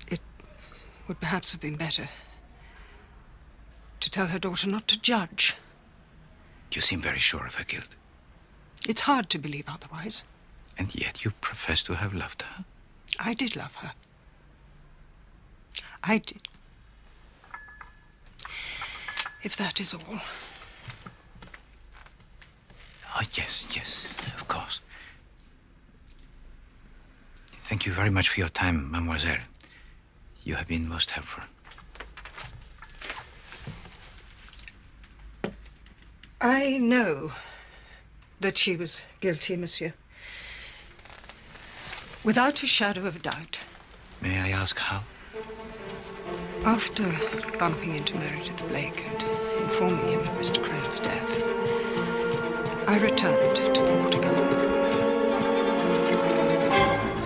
It would perhaps have been better to tell her daughter not to judge. You seem very sure of her guilt. It's hard to believe otherwise. And yet you profess to have loved her. I did love her. I did. If that is all. Oh, yes, yes, of course. Thank you very much for your time, mademoiselle. You have been most helpful. I know that she was guilty, monsieur. Without a shadow of a doubt. May I ask how? After bumping into Meredith Blake and informing him of Mr. Crail's death, I returned to the water garden.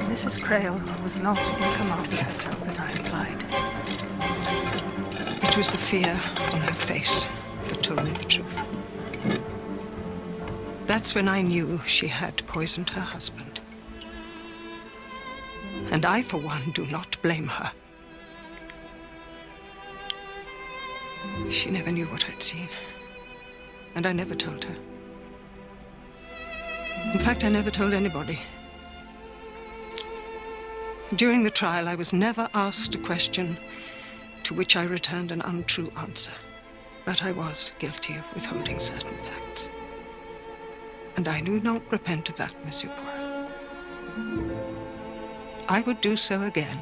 Mrs. Crail was not in command of herself, as I implied. It was the fear on her face that told me the truth. That's when I knew she had poisoned her husband. And I, for one, do not blame her. She never knew what I'd seen. And I never told her. In fact, I never told anybody. During the trial, I was never asked a question to which I returned an untrue answer. But I was guilty of withholding certain facts. And I do not repent of that, Monsieur Poirot. I would do so again.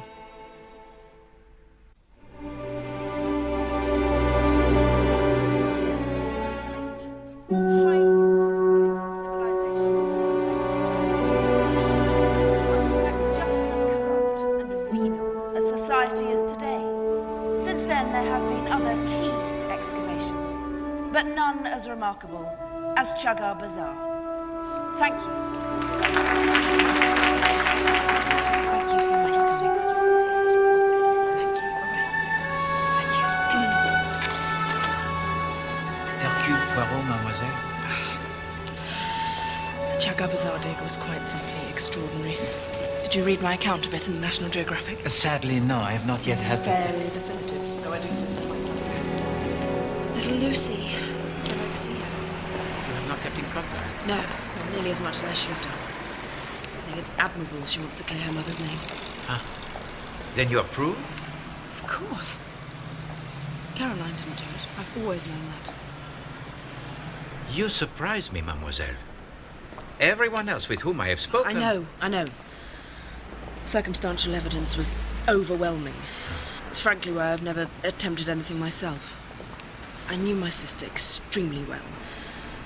But none as remarkable as Chagar Bazaar. Thank you. Thank you so much for coming. Hercule Poirot, mademoiselle? The Chagar Bazaar dig was quite simply extraordinary. Did you read my account of it in the National Geographic? Sadly, no. I have not yet had the... Fairly definitive, though I do say so myself. Little Lucy. It's so nice to see her. You have not kept in contact? No, not nearly as much as I should have done. I think it's admirable she wants to clear her mother's name. Huh. Then you approve? Of course. Caroline didn't do it. I've always known that. You surprise me, mademoiselle. Everyone else with whom I have spoken... I know. Circumstantial evidence was overwhelming. It's frankly why I've never attempted anything myself. I knew my sister extremely well.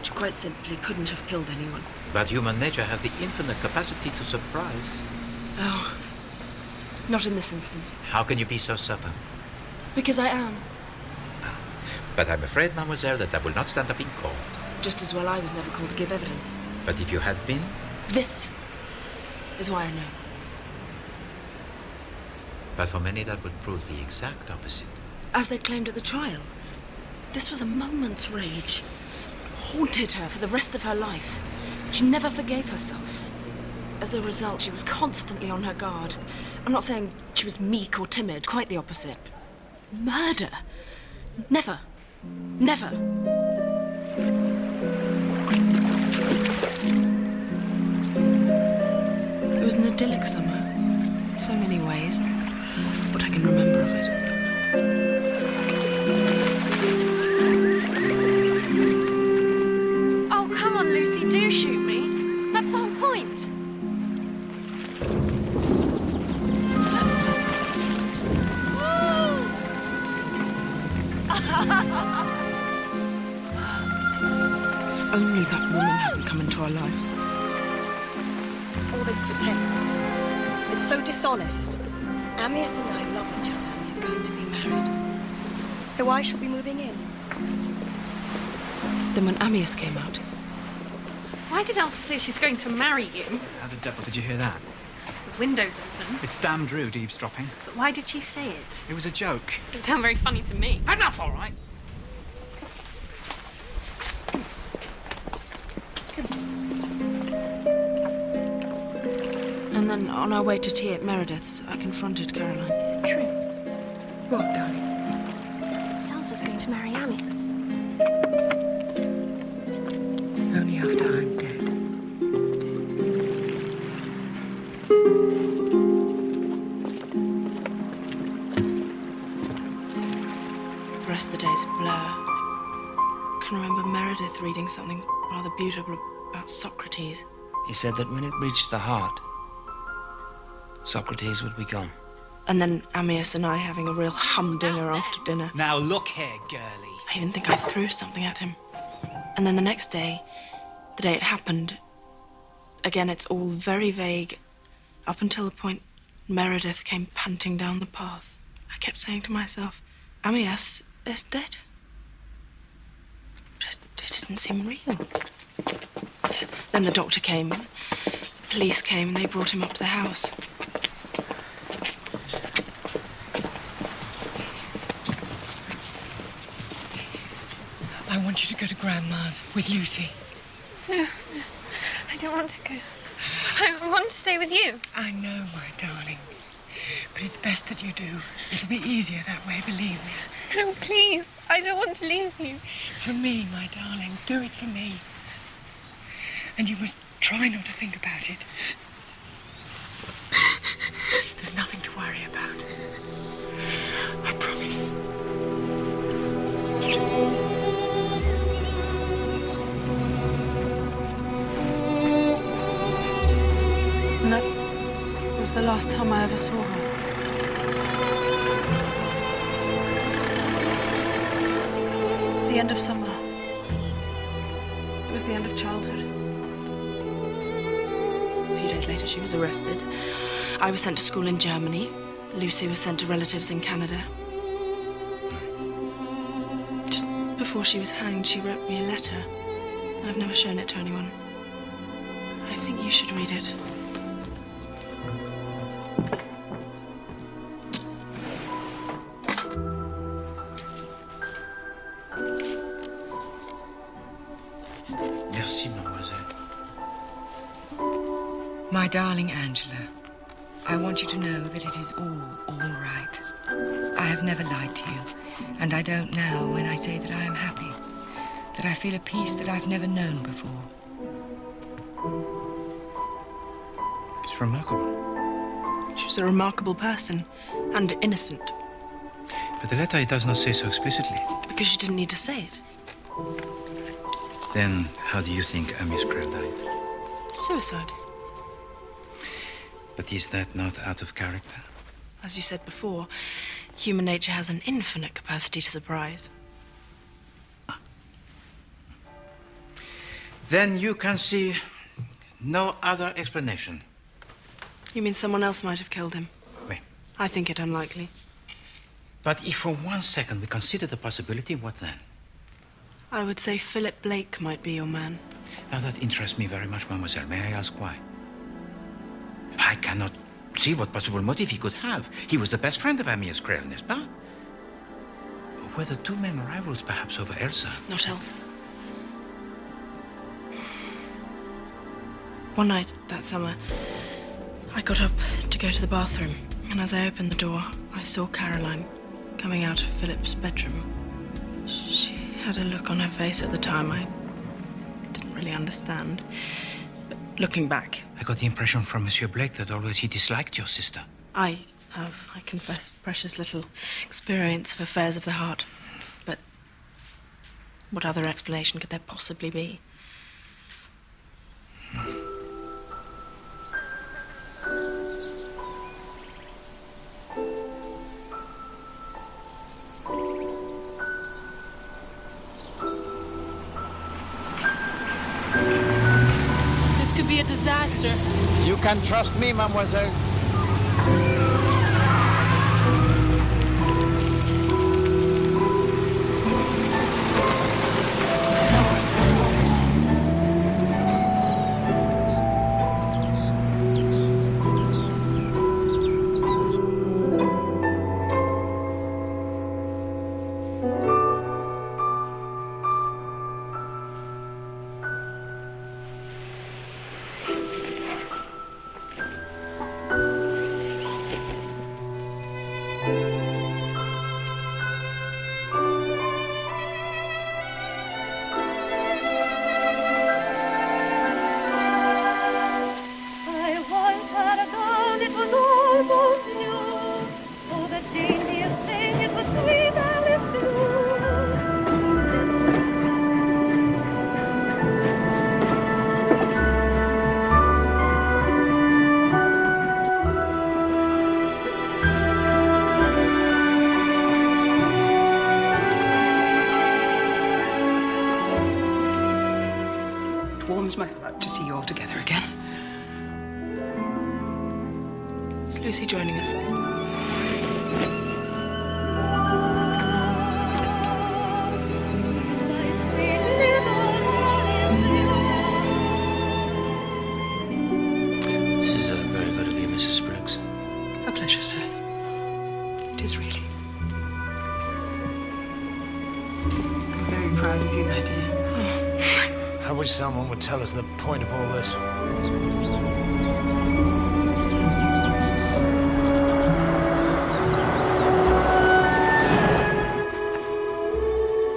She quite simply couldn't have killed anyone. But human nature has the infinite capacity to surprise. Oh, not in this instance. How can you be so certain? Because I am. But I'm afraid, mademoiselle, that I will not stand up in court. Just as well I was never called to give evidence. But if you had been? This is why I know. But for many that would prove the exact opposite. As they claimed at the trial, this was a moment's rage. It haunted her for the rest of her life. She never forgave herself. As a result, she was constantly on her guard. I'm not saying she was meek or timid, quite the opposite. But murder? Never. Never. It was an idyllic summer. So many ways. What I can remember of it. Oh, come on, Lucy, do shoot me. That's the whole point. If only that woman hadn't come into our lives. All this pretense. It's so dishonest. Amias and I love each other and we're going to be married. So I shall be moving in. Then when Amias came out, Why did Elsa say she's going to marry you? How the devil did you hear that? The window's open. It's damned rude eavesdropping. But why did she say it? It was a joke. It sounds very funny to me. Enough, all right? and then on our way to tea at Meredith's, I confronted Caroline. Is it true? What, darling? Elsa's going to marry Amias. Only after I'm dead. The rest of the day's a blur. I can remember Meredith reading something rather beautiful about Socrates. He said that when it reached the heart, Socrates would be gone. And then Amias and I having a real humdinger after dinner. Now look here, girlie. I even think I threw something at him. And then the next day, the day it happened, again, it's all very vague, up until the point Meredith came panting down the path. I kept saying to myself, Amias is dead. But it didn't seem real. Then the doctor came, the police came, and they brought him up to the house. I want you to go to Grandma's with Lucy. No, I don't want to go. I want to stay with you. I know, my darling. But it's best that you do. It'll be easier that way, believe me. No, please. I don't want to leave you. For me, my darling. Do it for me. And you must try not to think about it. There's nothing to worry about. I promise. last time I ever saw her. The end of summer. It was the end of childhood. A few days later, she was arrested. I was sent to school in Germany. Lucy was sent to relatives in Canada. Just before she was hanged, she wrote me a letter. I've never shown it to anyone. I think you should read it. Merci, mademoiselle. My darling Angela, I want you to know that it is all right. I have never lied to you, and I don't now when I say that I am happy, that I feel a peace that I've never known before. It's remarkable. She was a remarkable person, and innocent. But the letter, it does not say so explicitly. Because she didn't need to say it. Then, how do you think Amias Krell died? Suicide. But is that not out of character? As you said before, human nature has an infinite capacity to surprise. Then you can see no other explanation. You mean someone else might have killed him? Oui. I think it unlikely. But if for 1 second we consider the possibility, what then? I would say Philip Blake might be your man. Now that interests me very much, mademoiselle. May I ask why? I cannot see what possible motive he could have. He was the best friend of Amias Krell, n'est-ce pas? Were the two men rivals perhaps over Elsa? Not Elsa. One night that summer, I got up to go to the bathroom, and as I opened the door, I saw Caroline coming out of Philip's bedroom. She had a look on her face at the time I didn't really understand. But looking back, I got the impression from Monsieur Blake that always he disliked your sister. I have, I confess, precious little experience of affairs of the heart. But what other explanation could there possibly be? This could be a disaster. You can trust me, mademoiselle. I once had a girl, it was almost new. Oh, the daintiest thing, it was sweet Alice It warms my heart to see you all together again. Is Lucy joining us? This is very good of you, Mrs. Spriggs. A pleasure, sir. It is really. I'm very proud of you, my dear. I wish someone would tell us the point of all this.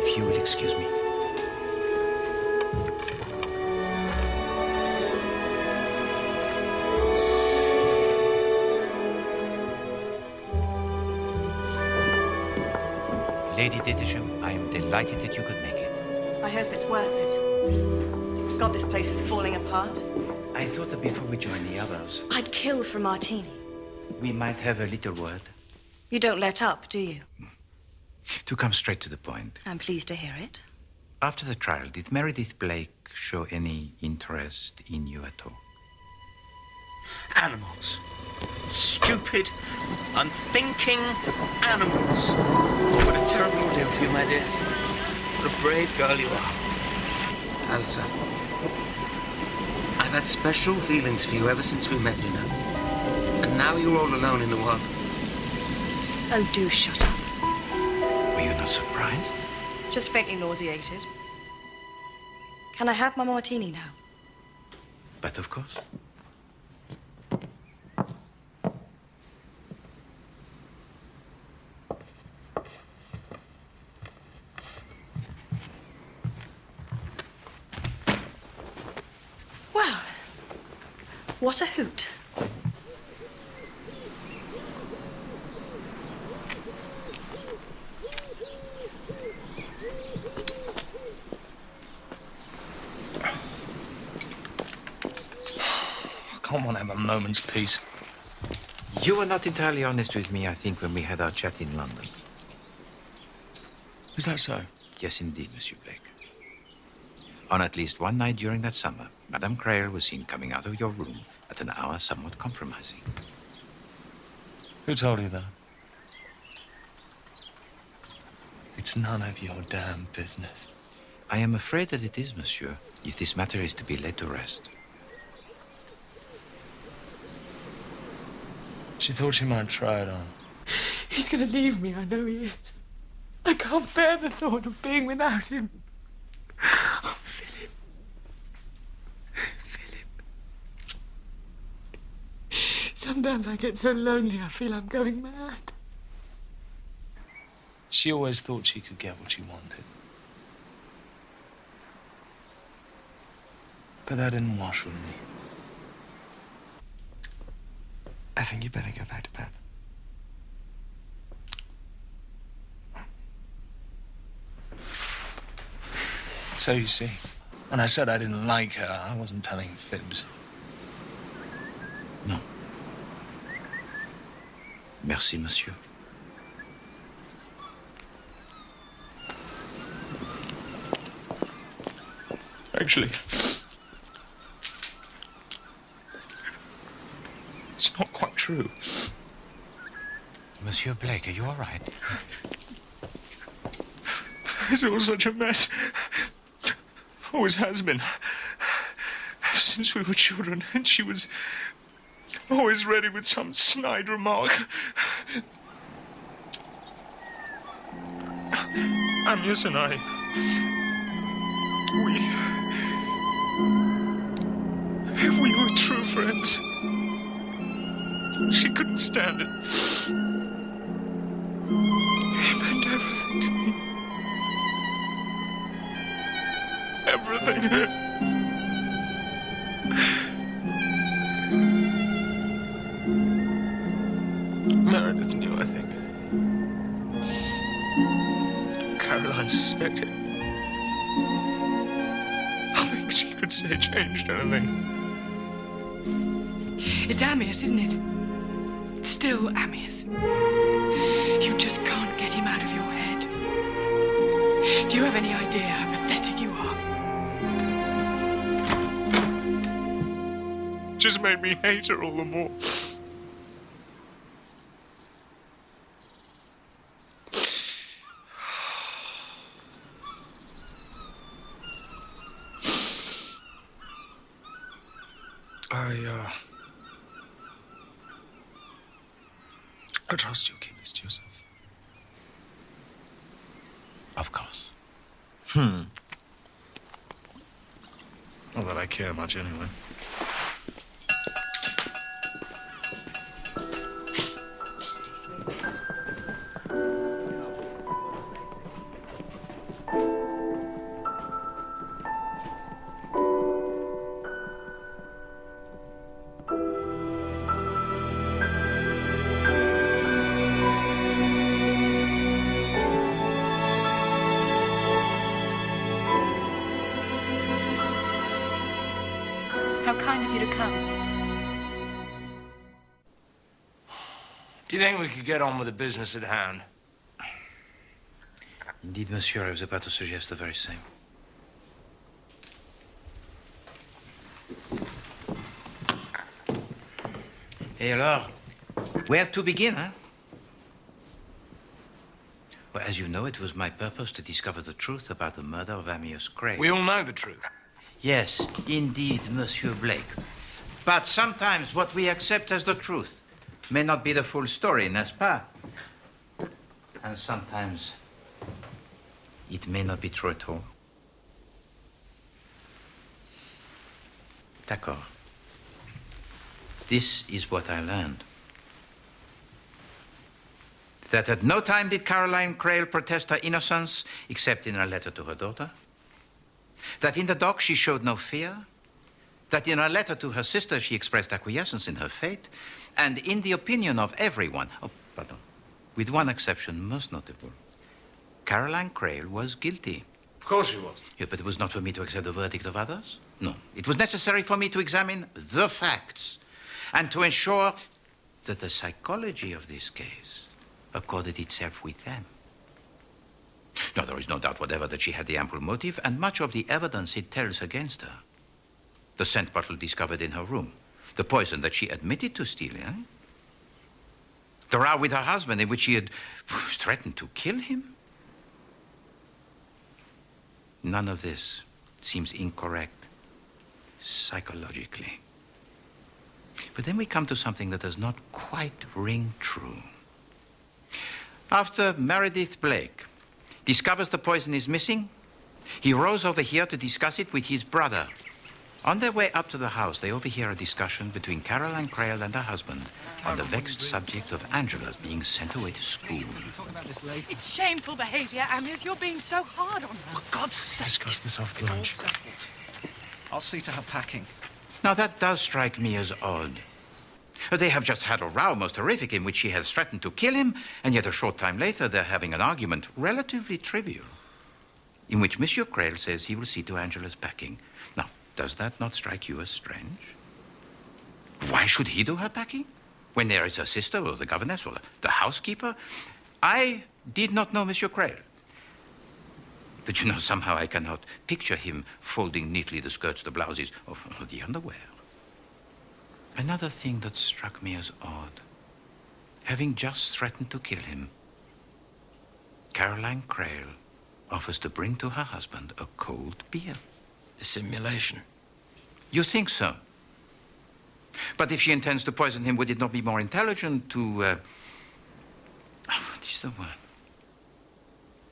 If you will excuse me. Lady Dittersham, I am delighted that you could make it. I hope it's worth it. God, this place is falling apart. I thought that before we joined the others... I'd kill for a martini. We might have a little word. You don't let up, do you? To come straight to the point. I'm pleased to hear it. After the trial, did Meredith Blake show any interest in you at all? Animals. Stupid, unthinking animals. What a terrible ordeal for you, my dear. What a brave girl you are. Elsa, I've had special feelings for you ever since we met, you know. And now you're all alone in the world. Oh, do shut up. Were you not surprised? Just faintly nauseated. Can I have my martini now? But of course. Well, what a hoot. I can't want to have a moment's peace. You were not entirely honest with me, I think, when we had our chat in London. Is that so? Yes, indeed, Monsieur Blake. On at least one night during that summer, Madame Crail was seen coming out of your room at an hour somewhat compromising. Who told you that? It's none of your damn business. I am afraid that it is, Monsieur, if this matter is to be laid to rest. She thought she might try it on. He's going to leave me, I know he is. I can't bear the thought of being without him. Oh, Philip. Philip. Sometimes I get so lonely I feel I'm going mad. She always thought she could get what she wanted. But that didn't wash with me. I think you better go back to bed. So you see, when I said I didn't like her, I wasn't telling fibs. No. Merci, Monsieur. Actually, it's not quite true. Monsieur Blake, are you all right? It's all such a mess. Always has been. Since we were children, and she was always ready with some snide remark. Amyas and I, we were true friends. She couldn't stand it. It meant everything to me. Everything. Meredith knew, I think. Caroline suspected. Nothing she could say changed anything. It's Amyas, isn't it? It's still Amyas. You just can't get him out of your head. Do you have any idea how pathetic you are? Just made me hate her all the more. I trust you'll keep this to yourself. Of course. Not that I care much anyway. How kind of you to come. Do you think we could get on with the business at hand? Indeed, monsieur, I was about to suggest the very same. Et alors, where to begin, huh? Well, as you know, it was my purpose to discover the truth about the murder of Amyas Craig. We all know the truth. Yes, indeed, Monsieur Blake. But sometimes what we accept as the truth may not be the full story, n'est-ce pas? And sometimes it may not be true at all. D'accord. This is what I learned. That at no time did Caroline Crail protest her innocence except in a letter to her daughter. That in the dock she showed no fear. That in a letter to her sister she expressed acquiescence in her fate. And in the opinion of everyone, with one exception most notable, Caroline Crail was guilty. Of course she was. Yeah, but it was not for me to accept the verdict of others. No, it was necessary for me to examine the facts and to ensure that the psychology of this case accorded itself with them. Now, there is no doubt whatever that she had the ample motive, and much of the evidence it tells against her. The scent bottle discovered in her room, the poison that she admitted to stealing, the row with her husband in which she had threatened to kill him. None of this seems incorrect psychologically. But then we come to something that does not quite ring true. After Meredith Blake discovers the poison is missing, he rows over here to discuss it with his brother. On their way up to the house, they overhear a discussion between Caroline Crail and her husband on the vexed subject of Angela being sent away to school. It's shameful behavior, Amyas. You're being so hard on her. For God's sake. Discuss this after lunch. I'll see to her packing. Now, that does strike me as odd. They have just had a row most horrific in which she has threatened to kill him, and yet a short time later they're having an argument, relatively trivial, in which Monsieur Crail says he will see to Angela's packing. Now, does that not strike you as strange? Why should he do her packing when there is her sister or the governess or the housekeeper? I did not know Monsieur Crail. But you know, somehow I cannot picture him folding neatly the skirts, the blouses, or the underwear. Another thing that struck me as odd, having just threatened to kill him, Caroline Crail offers to bring to her husband a cold beer. A simulation. You think so? But if she intends to poison him, would it not be more intelligent to, what is the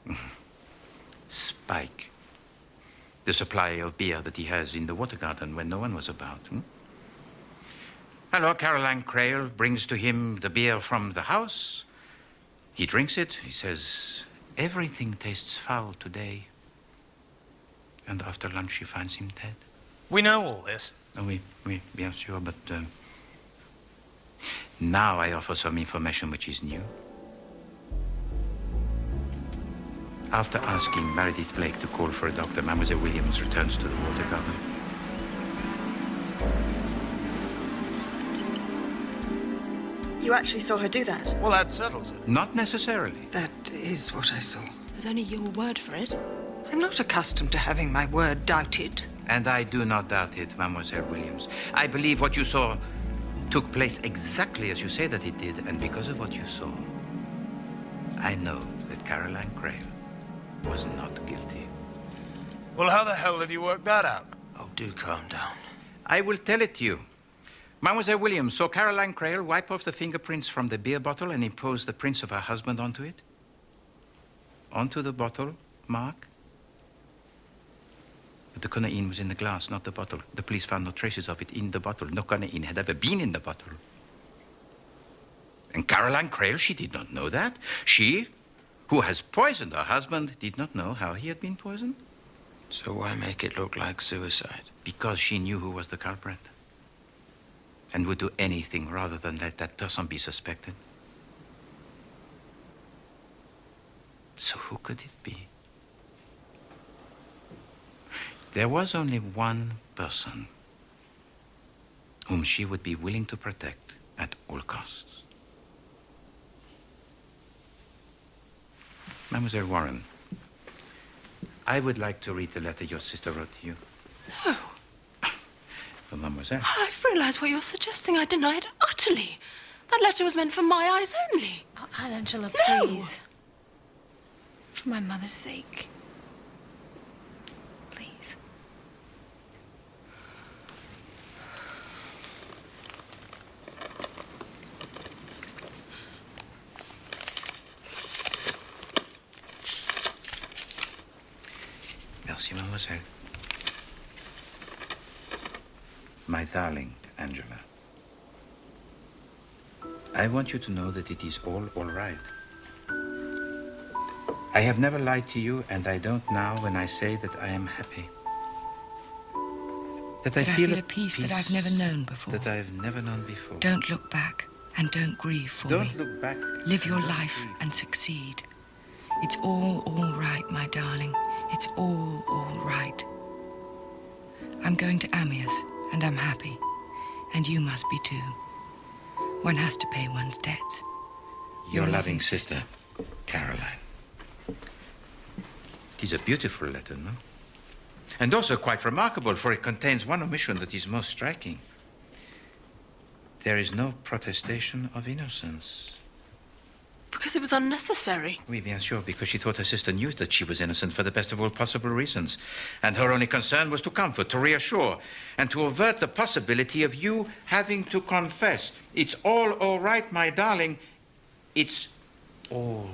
word? Spike the supply of beer that he has in the water garden when no one was about. Hello, Caroline Crail brings to him the beer from the house. He drinks it. He says, everything tastes foul today. And after lunch, she finds him dead. We know all this. Oh, oui, bien sûr, but now I offer some information which is new. After asking Meredith Blake to call for a doctor, Mademoiselle Williams returns to the water garden. You actually saw her do that? Well, that settles it. Not necessarily. That is what I saw. There's only your word for it. I'm not accustomed to having my word doubted. And I do not doubt it, Mademoiselle Williams. I believe what you saw took place exactly as you say that it did, and because of what you saw, I know that Caroline Crail was not guilty. Well, how the hell did you work that out? Oh, do calm down. I will tell it to you. Mademoiselle Williams saw Caroline Crail wipe off the fingerprints from the beer bottle and impose the prints of her husband onto it. Onto the bottle, Mark. But the conaine was in the glass, not the bottle. The police found no traces of it in the bottle. No conaine had ever been in the bottle. And Caroline Crail, she did not know that. She, who has poisoned her husband, did not know how he had been poisoned. So why make it look like suicide? Because she knew who was the culprit. And would do anything rather than let that person be suspected. So who could it be? There was only one person whom she would be willing to protect at all costs. Mademoiselle Warren, I would like to read the letter your sister wrote to you. No. For Mademoiselle. I've realised what you're suggesting. I deny it utterly. That letter was meant for my eyes only. Oh, Aunt Angela, No. please. For my mother's sake. Please. Merci, mademoiselle. My darling Angela, I want you to know that it is all right. I have never lied to you, and I don't now when I say that I am happy. That I feel a peace that I've never known before. That I've never known before. Don't look back and don't grieve for me. Don't look back. Live your life and succeed. It's all right, my darling. It's all right. I'm going to Amiens, and I'm happy. And you must be too. One has to pay one's debts. Your loving sister, Caroline. It is a beautiful letter, no? And also quite remarkable, for it contains one omission that is most striking. There is no protestation of innocence. Because it was unnecessary. Oui, bien sûr, because she thought her sister knew that she was innocent for the best of all possible reasons. And her only concern was to comfort, to reassure, and to avert the possibility of you having to confess. It's all right, my darling. It's all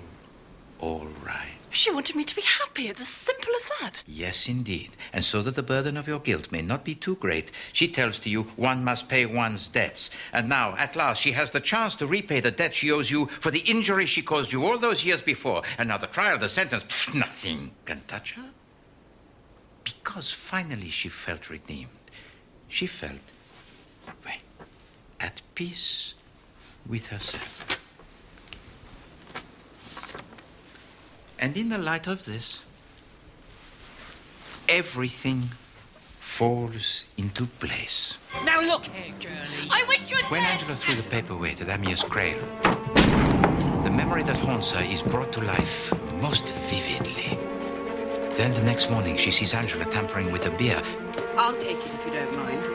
right. She wanted me to be happy. It's as simple as that. Yes, indeed. And so that the burden of your guilt may not be too great, she tells to you one must pay one's debts. And now, at last, she has the chance to repay the debt she owes you for the injury she caused you all those years before. And now the trial, the sentence, nothing can touch her. Because finally she felt redeemed. She felt, at peace with herself. And in the light of this, everything falls into place. Now look here, girlie. I wish you had When Angela threw the paperweight at Amia's grave, the memory that haunts her is brought to life most vividly. Then the next morning, she sees Angela tampering with a beer. I'll take it if you don't mind.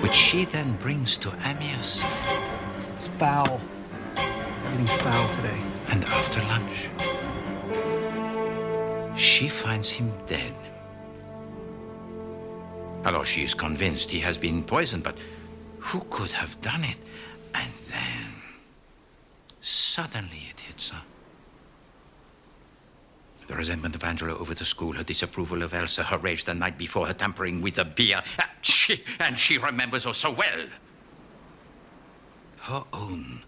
Which she then brings to Amias. It's foul. Everything's foul today. And after lunch, she finds him dead. Alors, she is convinced he has been poisoned, but who could have done it? And then, suddenly it hits her. The resentment of Angela over the school, her disapproval of Elsa, her rage the night before, her tampering with the beer. And she remembers her so well. Her own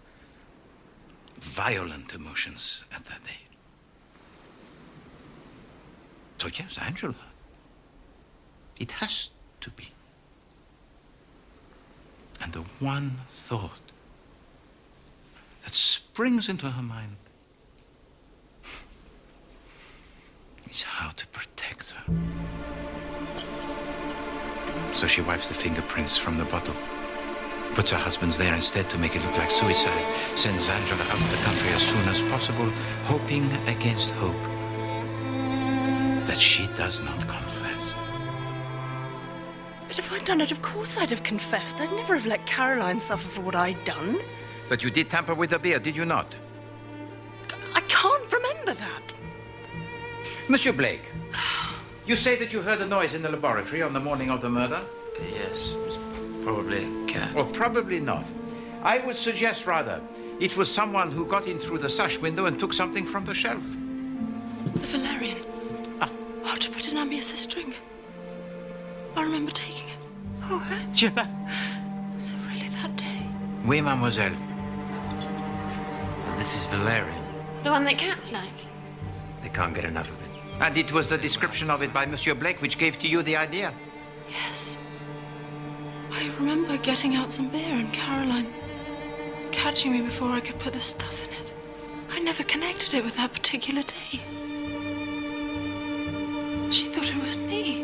violent emotions at that age. So yes, Angela. It has to be. And the one thought that springs into her mind is how to protect her. So she wipes the fingerprints from the bottle, puts her husband's there instead to make it look like suicide, sends Angela out of the country as soon as possible, hoping against hope that she does not confess. But if I'd done it, of course I'd have confessed. I'd never have let Caroline suffer for what I'd done. But you did tamper with the beer, did you not? I can't remember that. Monsieur Blake, you say that you heard a noise in the laboratory on the morning of the murder? Yes, it was probably a cat. Or probably not. I would suggest, rather, it was someone who got in through the sash window and took something from the shelf. The valerian. Oh, to put in Amias' drink. I remember taking it. Oh, Angela. Was it really that day? Oui, mademoiselle. This is valerian. The one that cats like. They can't get enough of it. And it was the description of it by Monsieur Blake which gave to you the idea? Yes. I remember getting out some beer and Caroline catching me before I could put the stuff in it. I never connected it with that particular day. She thought it was me.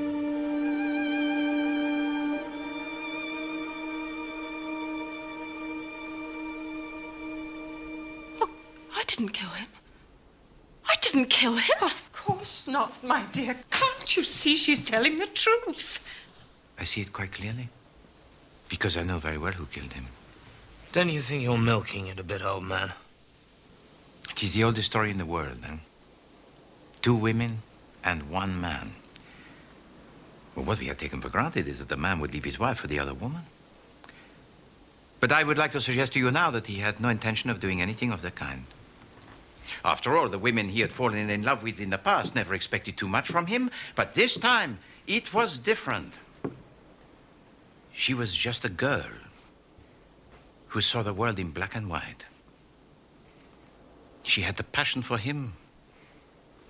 didn't kill him. I didn't kill him. Of course not, my dear. Can't you see she's telling the truth? I see it quite clearly. Because I know very well who killed him. Don't you think you're milking it a bit, old man? It is the oldest story in the world, eh? 2 women and 1 man. Well, what we had taken for granted is that the man would leave his wife for the other woman. But I would like to suggest to you now that he had no intention of doing anything of the kind. After all, the women he had fallen in love with in the past never expected too much from him, but this time it was different. She was just a girl who saw the world in black and white. She had the passion for him,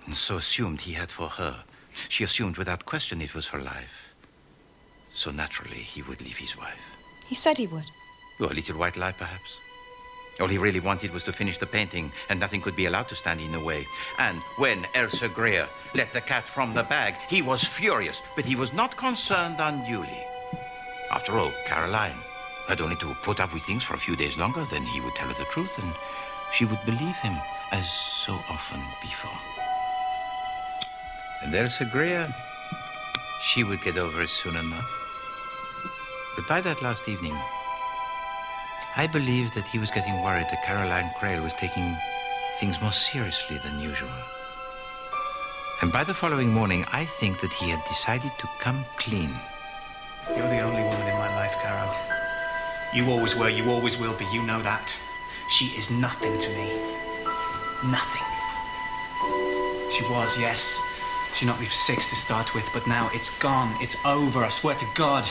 and so assumed he had for her. She assumed without question it was for life. So naturally, he would leave his wife. He said he would. Oh, a little white lie, perhaps. All he really wanted was to finish the painting, and nothing could be allowed to stand in the way. And when Elsa Greer let the cat from the bag, he was furious, but he was not concerned unduly. After all, Caroline had only to put up with things for a few days longer, then he would tell her the truth, and she would believe him, as so often before. And Elsa Greer, she would get over it soon enough. But by that last evening, I believe that he was getting worried that Caroline Crail was taking things more seriously than usual. And by the following morning, I think that he had decided to come clean. You're the only woman in my life, Caro. You always were, you always will be, you know that. She is nothing to me. Nothing. She was, yes. She knocked me for 6 to start with, but now it's gone. It's over, I swear to God.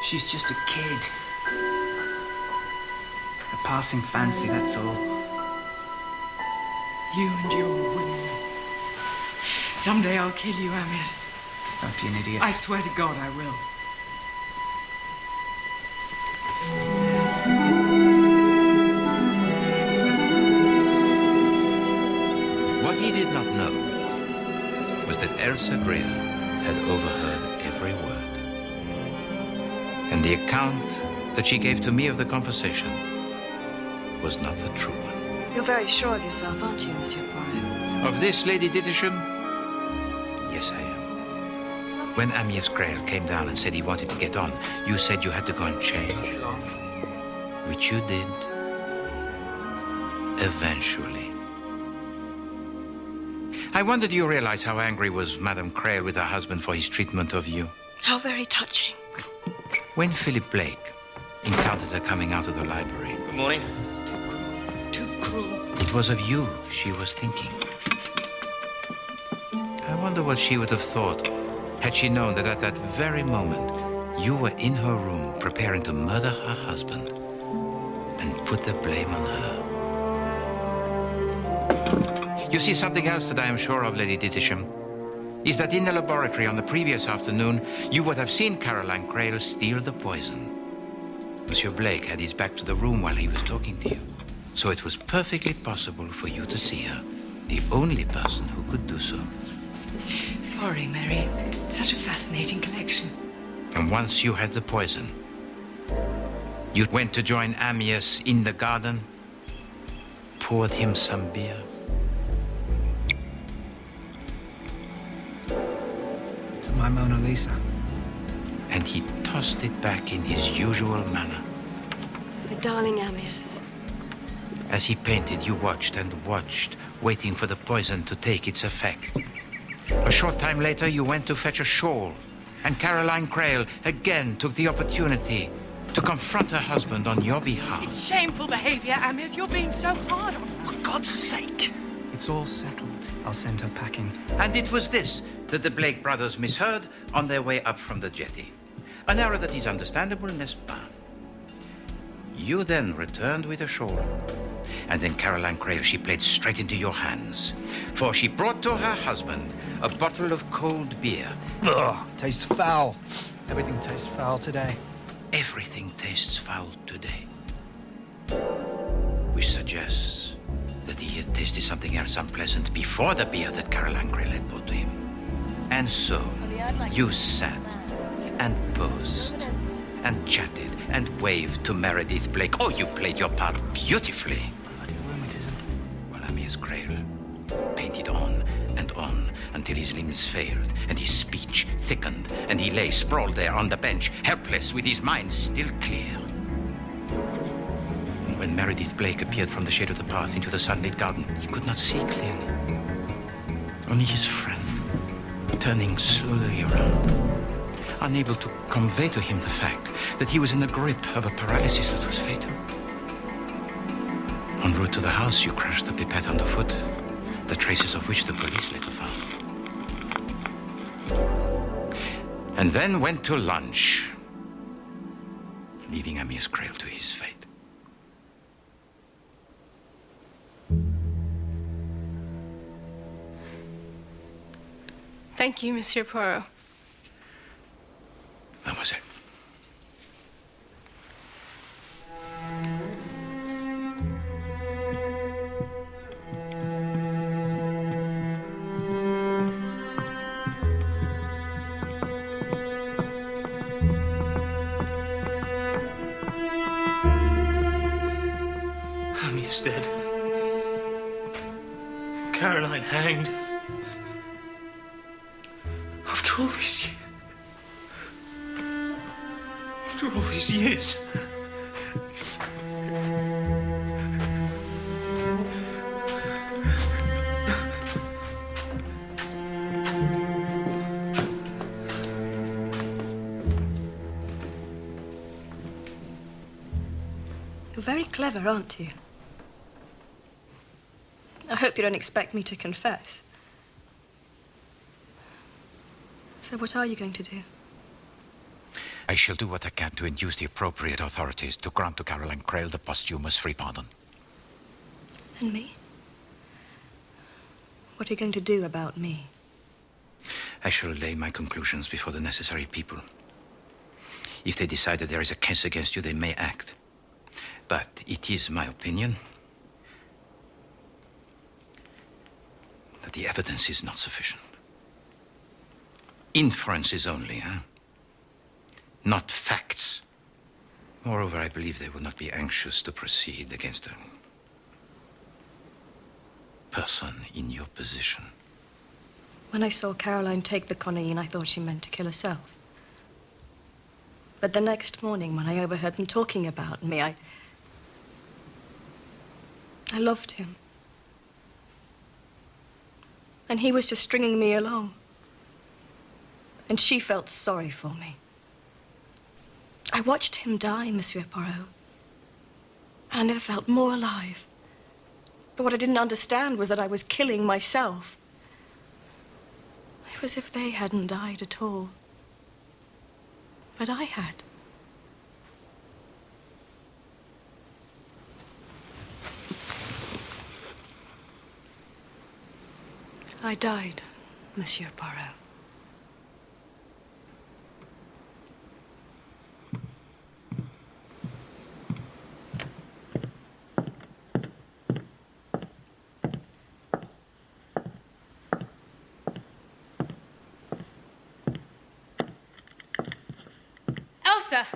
She's just a kid. A passing fancy, that's all. You and your women. Someday I'll kill you, Amias. Don't be an idiot. I swear to God I will. What he did not know was that Elsa Greer had overheard every word. And the account that she gave to me of the conversation was not a true one. You're very sure of yourself, aren't you, Monsieur Poirot? Of this, Lady Dittersham? Yes, I am. When Amias Grail came down and said he wanted to get on, you said you had to go and change. Which you did. Eventually. I wonder, do you realize how angry was Madame Crail with her husband for his treatment of you? How very touching. When Philip Blake encountered her coming out of the library. Good morning. It's too cruel. It was of you she was thinking. I wonder what she would have thought had she known that at that very moment you were in her room preparing to murder her husband and put the blame on her. You see, something else that I am sure of, Lady Dittersham, is that in the laboratory on the previous afternoon, you would have seen Caroline Crail steal the poison. Monsieur Blake had his back to the room while he was talking to you, so it was perfectly possible for you to see her, the only person who could do so. Sorry, Mary. Such a fascinating collection. And once you had the poison, you went to join Amias in the garden, poured him some beer. To my Mona Lisa. And he tossed it back in his usual manner. My darling Amias. As he painted, you watched and watched, waiting for the poison to take its effect. A short time later, you went to fetch a shawl, and Caroline Crail again took the opportunity to confront her husband on your behalf. It's shameful behavior, Amias. You're being so hard on her. For God's sake! It's all settled. I'll send her packing. And it was this that the Blake brothers misheard on their way up from the jetty. An error that is understandable, n'est-ce pas? You then returned with a shawl. And then Caroline Crail, she played straight into your hands. For she brought to her husband a bottle of cold beer. Ugh, tastes foul. Everything tastes foul today. Everything tastes foul today. Which suggests that he had tasted something else unpleasant before the beer that Caroline Crail had brought to him. And so, you sat and posed and chatted and waved to Meredith Blake. Oh, you played your part beautifully. Bloody rheumatism. Amias Grail, painted on until his limbs failed and his speech thickened, and he lay sprawled there on the bench, helpless, with his mind still clear. And when Meredith Blake appeared from the shade of the path into the sunlit garden, he could not see clearly. Only his friend, turning slowly around, unable to convey to him the fact that he was in the grip of a paralysis that was fatal. En route to the house, you crashed the pipette underfoot, the traces of which the police later found. And then went to lunch, leaving Amias Grail to his fate. Thank you, Monsieur Poirot. Mademoiselle. Amias dead. Caroline hanged. After all these years. After all these years. You're very clever, aren't you? I hope you don't expect me to confess. So what are you going to do? I shall do what I can to induce the appropriate authorities to grant to Caroline Grail the posthumous free pardon. And me? What are you going to do about me? I shall lay my conclusions before the necessary people. If they decide that there is a case against you, they may act. But it is my opinion that the evidence is not sufficient. Inferences only, huh? Not facts. Moreover, I believe they will not be anxious to proceed against a person in your position. When I saw Caroline take the conaine, I thought she meant to kill herself. But the next morning, when I overheard them talking about me, I loved him. And he was just stringing me along. And she felt sorry for me. I watched him die, Monsieur Poirot. And I never felt more alive. But what I didn't understand was that I was killing myself. It was as if they hadn't died at all. But I had. I died, Monsieur Poirot. Elsa!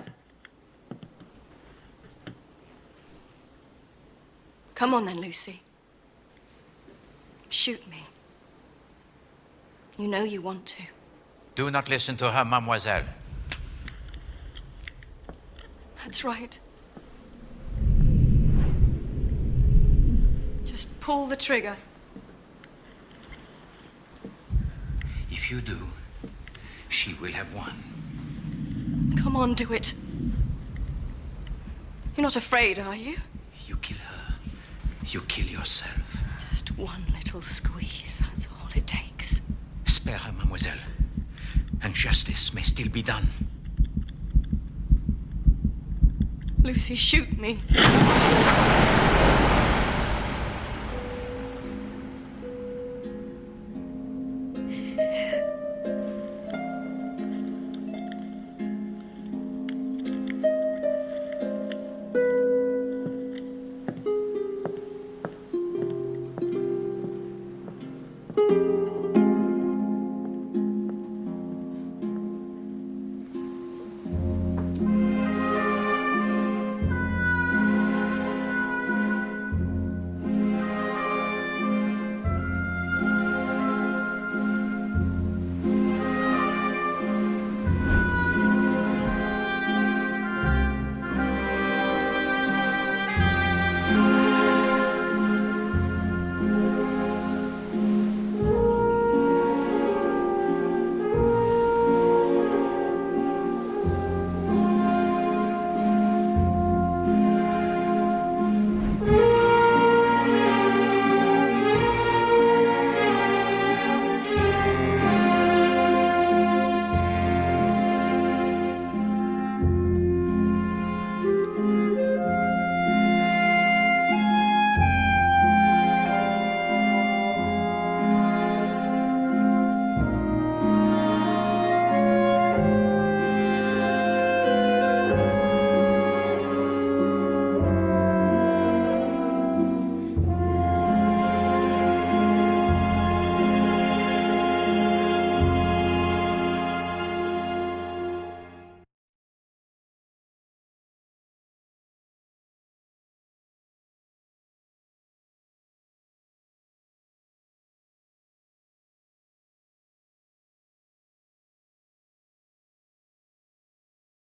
Come on then, Lucy. Shoot me. You know you want to. Do not listen to her, mademoiselle. That's right. Just pull the trigger. If you do, she will have won. Come on, do it. You're not afraid, are you? You kill her. You kill yourself. Just one little squeeze, that's all it takes. Spare her, mademoiselle, and justice may still be done. Lucy, shoot me.